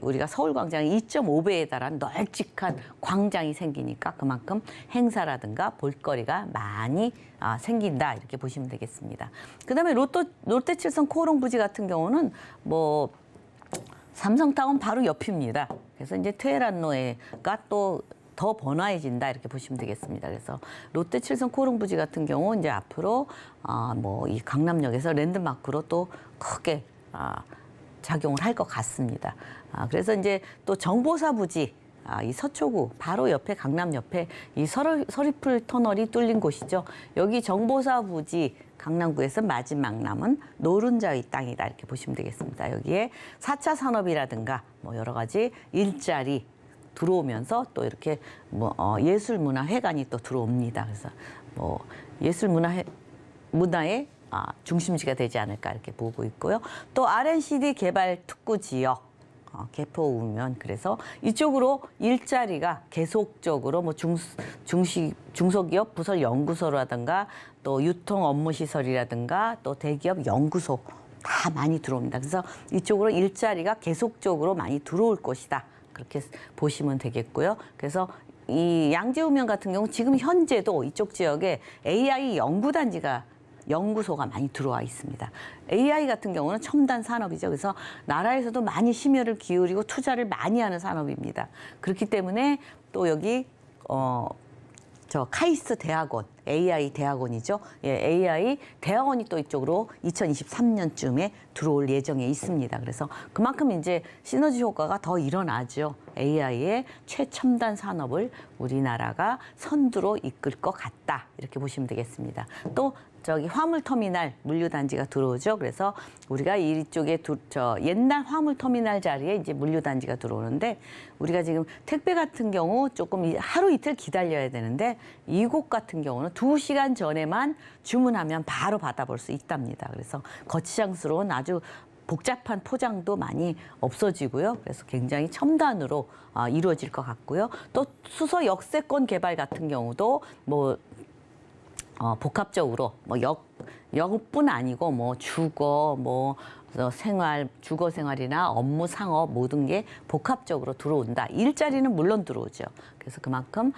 우리가 서울광장의 2.5배에 달한 널찍한 광장이 생기니까 그만큼 행사라든가 볼거리가 많이 생긴다 이렇게 보시면 되겠습니다. 그다음에 롯데칠성 코오롱 부지 같은 경우는 뭐 삼성타운 바로 옆입니다. 그래서 이제 테헤란로가 또 더 번화해진다 이렇게 보시면 되겠습니다. 그래서 롯데칠성 코오롱 부지 같은 경우 이제 앞으로 뭐 이 강남역에서 랜드마크로 또 크게 작용을 할 것 같습니다. 그래서 이제 또 정보사 부지, 이 서초구 바로 옆에 강남 옆에 이 서리풀 터널이 뚫린 곳이죠. 여기 정보사 부지 강남구에서 마지막 남은 노른자의 땅이다 이렇게 보시면 되겠습니다. 여기에 4차 산업이라든가 뭐 여러 가지 일자리 들어오면서 또 이렇게 뭐 예술문화회관이 또 들어옵니다. 그래서 뭐 문화의 중심지가 되지 않을까 이렇게 보고 있고요. 또 R&CD 개발 특구 지역 개포우면, 그래서 이쪽으로 일자리가 계속적으로 뭐 중소기업 부설 연구소라든가 또 유통 업무 시설이라든가 또 대기업 연구소 다 많이 들어옵니다. 그래서 이쪽으로 일자리가 계속적으로 많이 들어올 것이다. 그렇게 보시면 되겠고요. 그래서 이 양재우면 같은 경우 지금 현재도 이쪽 지역에 AI 연구소가 많이 들어와 있습니다. AI 같은 경우는 첨단 산업이죠. 그래서 나라에서도 많이 심혈을 기울이고 투자를 많이 하는 산업입니다. 그렇기 때문에 또 여기 카이스트 대학원, AI 대학원이죠. 예, AI 대학원이 또 이쪽으로 2023년쯤에 들어올 예정에 있습니다. 그래서 그만큼 이제 시너지 효과가 더 일어나죠. AI의 최첨단 산업을 우리나라가 선두로 이끌 것 같다. 이렇게 보시면 되겠습니다. 또 화물터미널 물류단지가 들어오죠. 그래서 우리가 이쪽에 옛날 화물터미널 자리에 이제 물류단지가 들어오는데, 우리가 지금 택배 같은 경우 조금 하루 이틀 기다려야 되는데 이곳 같은 경우는 2시간 전에만 주문하면 바로 받아볼 수 있답니다. 그래서 거치장스러운 아주 복잡한 포장도 많이 없어지고요. 그래서 굉장히 첨단으로 이루어질 것 같고요. 또 수서 역세권 개발 같은 경우도 뭐 복합적으로 뭐 역뿐 아니고 뭐 주거 주거 생활이나 업무 상업 모든 게 복합적으로 들어온다. 일자리는 물론 들어오죠. 그래서 그만큼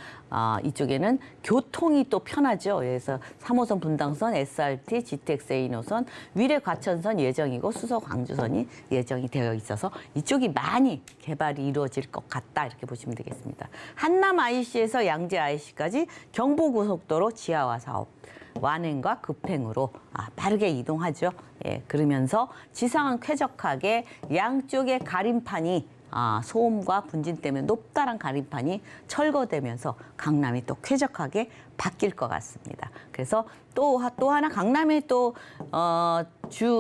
이쪽에는 교통이 또 편하죠. 그래서 3호선 분당선, SRT, GTX A노선, 위례 과천선 예정이고 수서 광주선이 예정이 되어 있어서 이쪽이 많이 개발이 이루어질 것 같다. 이렇게 보시면 되겠습니다. 한남 IC에서 양재 IC까지 경부고속도로 지하화 사업 완행과 급행으로 빠르게 이동하죠. 예, 그러면서 지상은 쾌적하게 양쪽의 가림판이 소음과 분진 때문에 높다란 가림판이 철거되면서 강남이 또 쾌적하게 바뀔 것 같습니다. 그래서 또 하나 강남에 또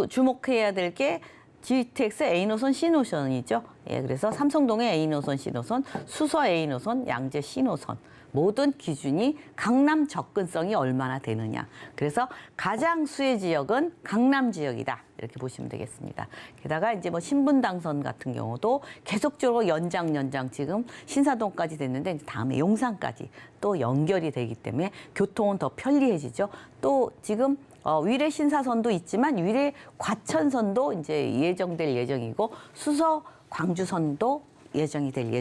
주목해야 될 게 GTX A노선, C노선이죠. 예, 그래서 삼성동의 A노선, C노선, 수서 A노선, 양재 C노선. 모든 기준이 강남 접근성이 얼마나 되느냐. 그래서 가장 수혜 지역은 강남 지역이다. 이렇게 보시면 되겠습니다. 게다가 이제 뭐 신분당선 같은 경우도 계속적으로 연장 지금 신사동까지 됐는데 이제 다음에 용산까지 또 연결이 되기 때문에 교통은 더 편리해지죠. 또 지금 위례 신사선도 있지만 위례 과천선도 이제 예정될 예정이고 수서 광주선도 예정이 될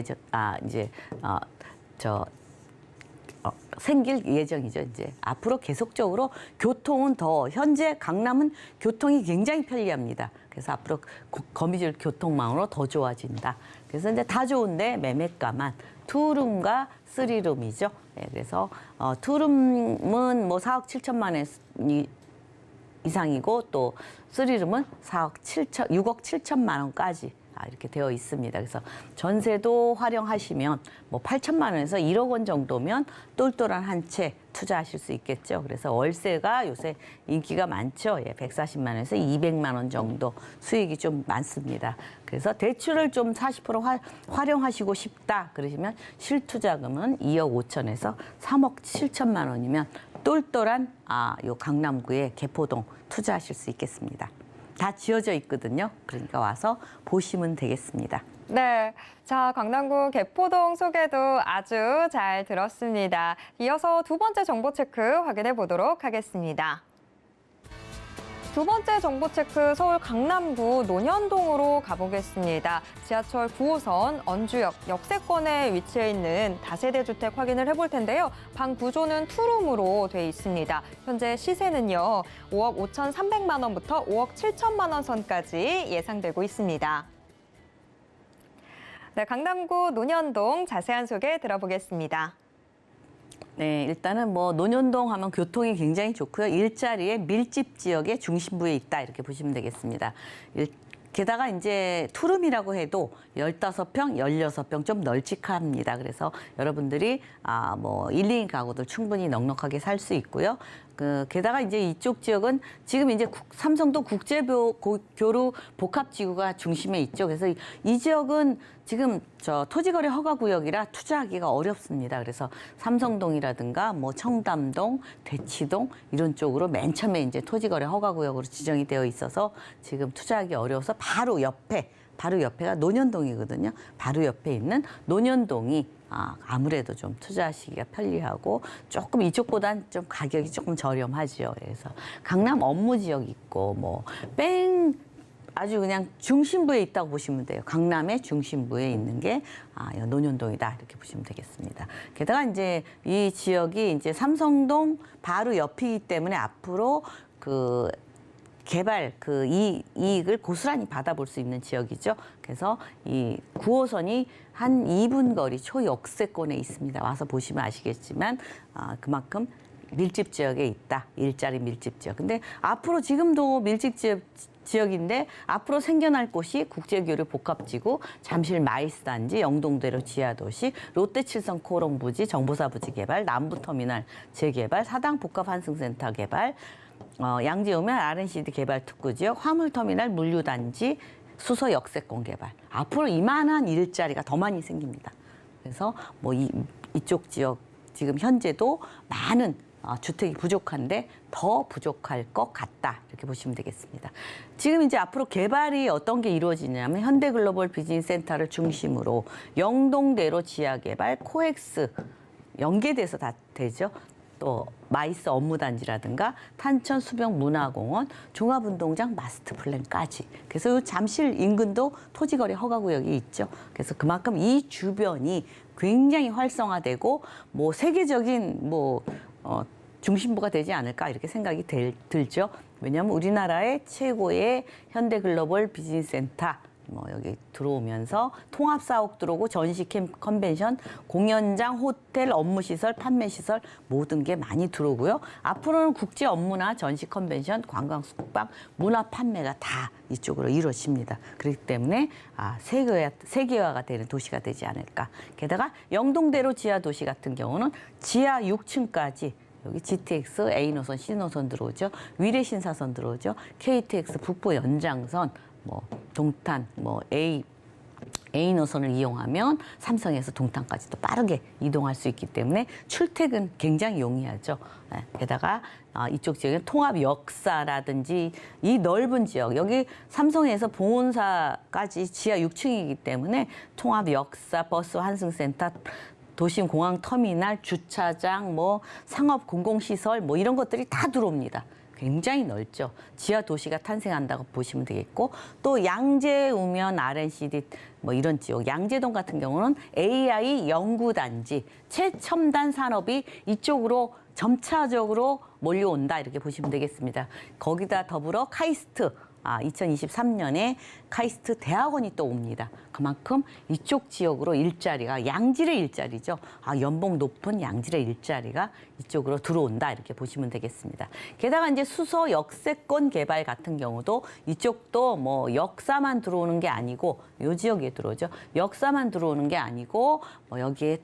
생길 예정이죠. 이제 앞으로 계속적으로 교통은 현재 강남은 교통이 굉장히 편리합니다. 그래서 앞으로 거미줄 교통망으로 더 좋아진다. 그래서 이제 다 좋은데 매매가만 투룸과 쓰리룸이죠. 네, 그래서 투룸은 뭐 4억 7천만 원 이상이고 또 쓰리룸은 6억 7천만 원까지 이렇게 되어 있습니다. 그래서 전세도 활용하시면 뭐 8천만 원에서 1억 원 정도면 똘똘한 한 채 투자하실 수 있겠죠. 그래서 월세가 요새 인기가 많죠. 예, 140만 원에서 200만 원 정도 수익이 좀 많습니다. 그래서 대출을 좀 40% 활용하시고 싶다 그러시면 실투자금은 2억 5천에서 3억 7천만 원이면 똘똘한 요 강남구의 개포동 투자하실 수 있겠습니다. 다 지어져 있거든요. 그러니까 와서 보시면 되겠습니다. 네, 자 강남구 개포동 소개도 아주 잘 들었습니다. 이어서 두 번째 정보 체크 확인해 보도록 하겠습니다. 두 번째 정보 체크 서울 강남구 논현동으로 가보겠습니다. 지하철 9호선 언주역 역세권에 위치해 있는 다세대 주택 확인을 해볼 텐데요. 방 구조는 투룸으로 돼 있습니다. 현재 시세는요. 5억 5,300만 원부터 5억 7천만 원 선까지 예상되고 있습니다. 네, 강남구 논현동 자세한 소개 들어보겠습니다. 네, 일단은 뭐 논현동 하면 교통이 굉장히 좋고요. 일자리의 밀집 지역의 중심부에 있다 이렇게 보시면 되겠습니다. 게다가 이제 투룸이라고 해도 15평, 16평 좀 널찍합니다. 그래서 여러분들이 뭐 1, 2인 가구들 충분히 넉넉하게 살 수 있고요. 게다가 이제 이쪽 지역은 지금 이제 삼성동 국제교류 복합지구가 중심에 있죠. 그래서 이 지역은 지금 토지거래 허가구역이라 투자하기가 어렵습니다. 그래서 삼성동이라든가 뭐 청담동, 대치동 이런 쪽으로 맨 처음에 이제 토지거래 허가구역으로 지정이 되어 있어서 지금 투자하기 어려워서 바로 옆에가 논현동이거든요. 바로 옆에 있는 논현동이 아무래도 좀 투자하시기가 편리하고 조금 이쪽보다는 좀 가격이 조금 저렴하죠. 그래서 강남 업무 지역 있고 뭐 아주 그냥 중심부에 있다고 보시면 돼요. 강남의 중심부에 있는 게 논현동이다 이렇게 보시면 되겠습니다. 게다가 이제 이 지역이 이제 삼성동 바로 옆이기 때문에 앞으로 개발 이익을 고스란히 받아볼 수 있는 지역이죠. 그래서 이 9호선이 한 2분 거리 초역세권에 있습니다. 와서 보시면 아시겠지만 그만큼 밀집 지역에 있다. 일자리 밀집 지역. 근데 앞으로 지금도 밀집 지역인데 앞으로 생겨날 곳이 국제교류 복합지구, 잠실 마이스단지, 영동대로 지하도시, 롯데칠성 코롱부지, 정보사부지 개발, 남부터미널 재개발, 사당 복합환승센터 개발, 양재 오면 R&CD 개발 특구지역, 화물터미널 물류단지, 수서 역세권 개발. 앞으로 이만한 일자리가 더 많이 생깁니다. 그래서 뭐 이쪽 지역 지금 현재도 많은 주택이 부족한데 더 부족할 것 같다. 이렇게 보시면 되겠습니다. 지금 이제 앞으로 개발이 어떤 게 이루어지냐면 현대글로벌 비즈니스센터를 중심으로 영동대로 지하개발, 코엑스 연계돼서 다 되죠. 또 마이스 업무단지라든가 탄천 수변 문화공원, 종합운동장 마스터 플랜까지. 그래서 잠실 인근도 토지거래 허가구역이 있죠. 그래서 그만큼 이 주변이 굉장히 활성화되고 뭐 세계적인 중심부가 되지 않을까 이렇게 생각이 들죠. 왜냐하면 우리나라의 최고의 현대글로벌 비즈니스센터 여기 들어오면서 통합사옥 들어오고 전시 컨벤션, 공연장, 호텔, 업무시설, 판매시설 모든 게 많이 들어오고요. 앞으로는 국제 업무나 전시 컨벤션, 관광, 숙박, 문화 판매가 다 이쪽으로 이루어집니다. 그렇기 때문에 세계화가 되는 도시가 되지 않을까. 게다가 영동대로 지하도시 같은 경우는 지하 6층까지 여기 GTX A노선, C노선 들어오죠. 위례신사선 들어오죠. KTX 북부 연장선, 동탄, A 노선을 이용하면 삼성에서 동탄까지도 빠르게 이동할 수 있기 때문에 출퇴근 굉장히 용이하죠. 게다가 이쪽 지역은 통합 역사라든지 이 넓은 지역, 여기 삼성에서 봉온사까지 지하 6층이기 때문에 통합 역사, 버스 환승센터, 도심 공항 터미널, 주차장, 상업 공공시설 이런 것들이 다 들어옵니다. 굉장히 넓죠. 지하 도시가 탄생한다고 보시면 되겠고, 또 양재, 우면, R&CD 이런 지역, 양재동 같은 경우는 AI 연구단지, 최첨단 산업이 이쪽으로 점차적으로 몰려온다 이렇게 보시면 되겠습니다. 거기다 더불어 카이스트 2023년에 카이스트 대학원이 또 옵니다. 그만큼 이쪽 지역으로 일자리가 양질의 일자리죠. 연봉 높은 양질의 일자리가 이쪽으로 들어온다 이렇게 보시면 되겠습니다. 게다가 이제 수서 역세권 개발 같은 경우도 이쪽도 뭐 역사만 들어오는 게 아니고 요 지역에 들어오죠. 역사만 들어오는 게 아니고 뭐 여기에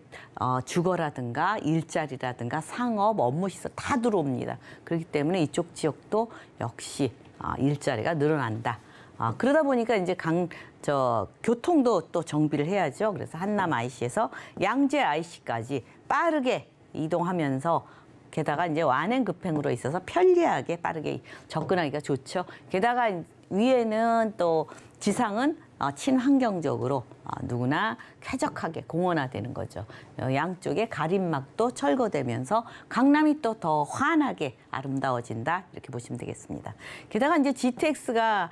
주거라든가 일자리라든가 상업, 업무시설 다 들어옵니다. 그렇기 때문에 이쪽 지역도 역시 일자리가 늘어난다. 그러다 보니까 이제 교통도 또 정비를 해야죠. 그래서 한남 IC에서 양재 IC까지 빠르게 이동하면서 게다가 이제 완행급행으로 있어서 편리하게 빠르게 접근하기가 좋죠. 게다가 위에는 또 지상은 친환경적으로 누구나 쾌적하게 공원화되는 거죠. 양쪽에 가림막도 철거되면서 강남이 또 더 환하게 아름다워진다 이렇게 보시면 되겠습니다. 게다가 이제 GTX가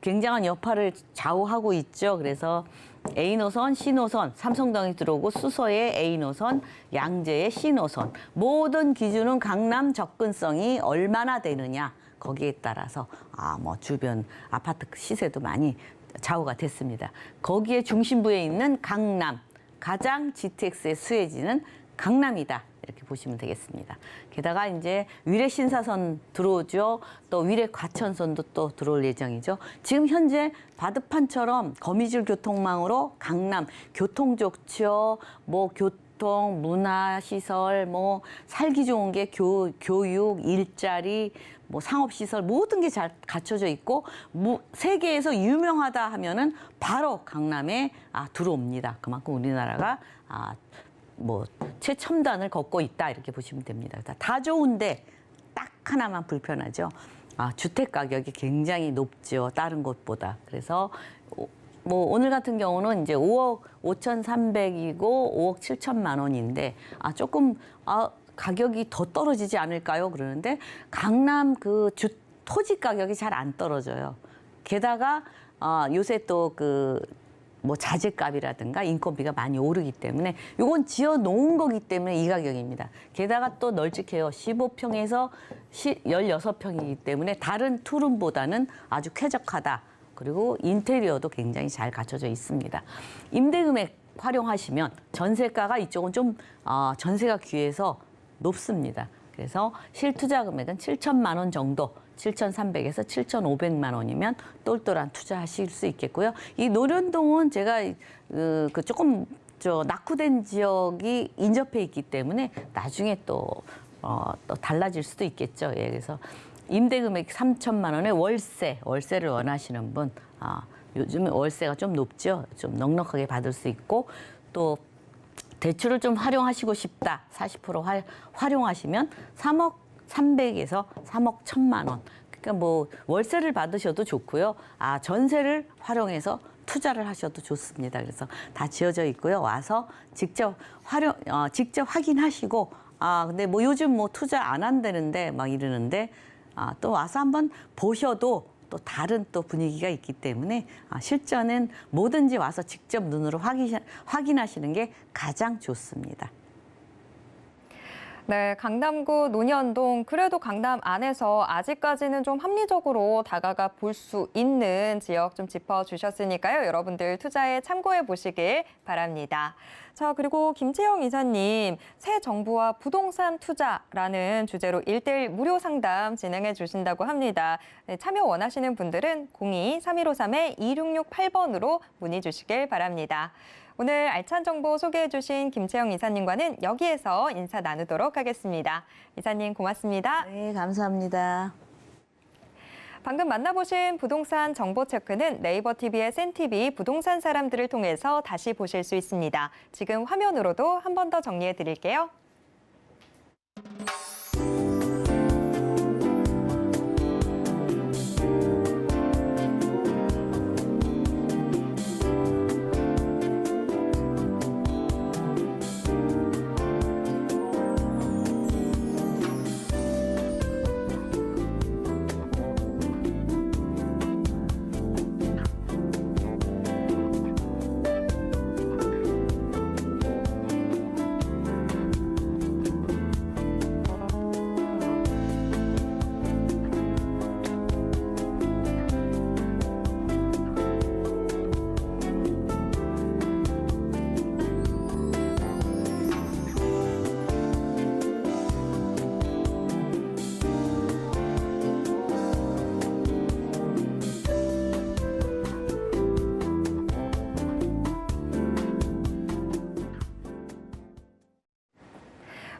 굉장한 여파를 좌우하고 있죠. 그래서 A노선, C노선, 삼성동이 들어오고 수서의 A노선, 양재의 C노선 모든 기준은 강남 접근성이 얼마나 되느냐 거기에 따라서 뭐 주변 아파트 시세도 많이 좌우가 됐습니다. 거기에 중심부에 있는 강남, 가장 GTX의 수혜지는 강남이다. 이렇게 보시면 되겠습니다. 게다가 이제 위례 신사선 들어오죠. 또 위례 과천선도 또 들어올 예정이죠. 지금 현재 바둑판처럼 거미줄 교통망으로 강남 교통 좋죠. 뭐 교통, 문화시설, 뭐 살기 좋은 게 교육, 일자리, 뭐 상업시설 모든 게 잘 갖춰져 있고 세계에서 유명하다 하면은 바로 강남에 들어옵니다. 그만큼 우리나라가 뭐 최첨단을 걷고 있다 이렇게 보시면 됩니다. 다 좋은데 딱 하나만 불편하죠. 주택 가격이 굉장히 높죠. 다른 곳보다. 그래서 뭐 오늘 같은 경우는 이제 5억 5,300이고 5억 7천만 원인데 조금 가격이 더 떨어지지 않을까요? 그러는데 강남 그 토지 가격이 잘 안 떨어져요. 게다가 요새 또 뭐 자재값이라든가 인건비가 많이 오르기 때문에 이건 지어 놓은 거기 때문에 이 가격입니다. 게다가 또 널찍해요. 15평에서 16평이기 때문에 다른 투룸보다는 아주 쾌적하다. 그리고 인테리어도 굉장히 잘 갖춰져 있습니다. 임대금액 활용하시면 전세가가 이쪽은 좀 전세가 귀해서 높습니다. 그래서 실투자 금액은 7천만 원 정도, 7,300에서 7,500만 원이면 똘똘한 투자하실 수 있겠고요. 이 노련동은 제가 조금 낙후된 지역이 인접해 있기 때문에 나중에 또 달라질 수도 있겠죠. 예, 그래서 임대금액 3천만 원에 월세를 원하시는 분, 요즘은 월세가 좀 높죠. 좀 넉넉하게 받을 수 있고 또 대출을 좀 활용하시고 싶다. 40% 활용하시면 3억 300에서 3억 1천만 원. 그러니까 뭐 월세를 받으셔도 좋고요. 전세를 활용해서 투자를 하셔도 좋습니다. 그래서 다 지어져 있고요. 와서 직접 확인하시고 근데 뭐 요즘 뭐 투자 안 한다는데 막 이러는데 또 와서 한번 보셔도 또 다른 또 분위기가 있기 때문에 실전엔 뭐든지 와서 직접 눈으로 확인하시는 게 가장 좋습니다. 네, 강남구 논현동 그래도 강남 안에서 아직까지는 좀 합리적으로 다가가 볼 수 있는 지역 좀 짚어주셨으니까요. 여러분들 투자에 참고해 보시길 바랍니다. 자, 그리고 김채영 이사님, 새 정부와 부동산 투자라는 주제로 1:1 무료 상담 진행해 주신다고 합니다. 네, 참여 원하시는 분들은 02-3153-2668번으로 문의 주시길 바랍니다. 오늘 알찬 정보 소개해 주신 김채영 이사님과는 여기에서 인사 나누도록 하겠습니다. 이사님 고맙습니다. 네, 감사합니다. 방금 만나보신 부동산 정보 체크는 네이버 TV의 센TV 부동산 사람들을 통해서 다시 보실 수 있습니다. 지금 화면으로도 한 번 더 정리해 드릴게요.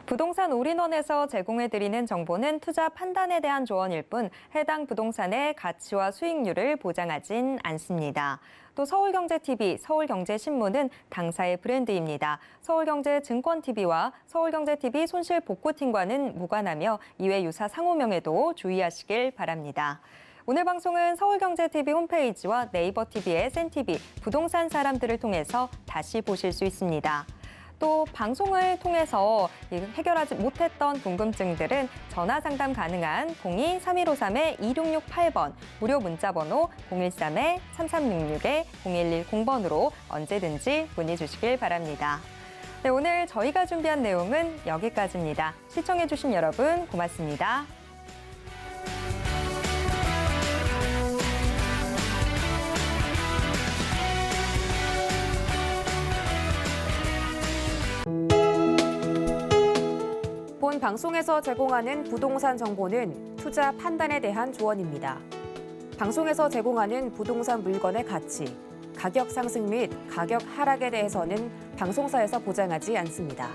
부동산 올인원에서 제공해드리는 정보는 투자 판단에 대한 조언일 뿐 해당 부동산의 가치와 수익률을 보장하진 않습니다. 또 서울경제TV, 서울경제신문은 당사의 브랜드입니다. 서울경제증권TV와 서울경제TV 손실복구팀과는 무관하며 이외 유사 상호명에도 주의하시길 바랍니다. 오늘 방송은 서울경제TV 홈페이지와 네이버TV의 SNTV, 부동산 사람들을 통해서 다시 보실 수 있습니다. 또 방송을 통해서 해결하지 못했던 궁금증들은 전화 상담 가능한 02-3153-2668번, 무료 문자번호 013-3366-0110번으로 언제든지 문의 주시길 바랍니다. 네, 오늘 저희가 준비한 내용은 여기까지입니다. 시청해주신 여러분 고맙습니다. 본 방송에서 제공하는 부동산 정보는 투자 판단에 대한 조언입니다. 방송에서 제공하는 부동산 물건의 가치, 가격 상승 및 가격 하락에 대해서는 방송사에서 보장하지 않습니다.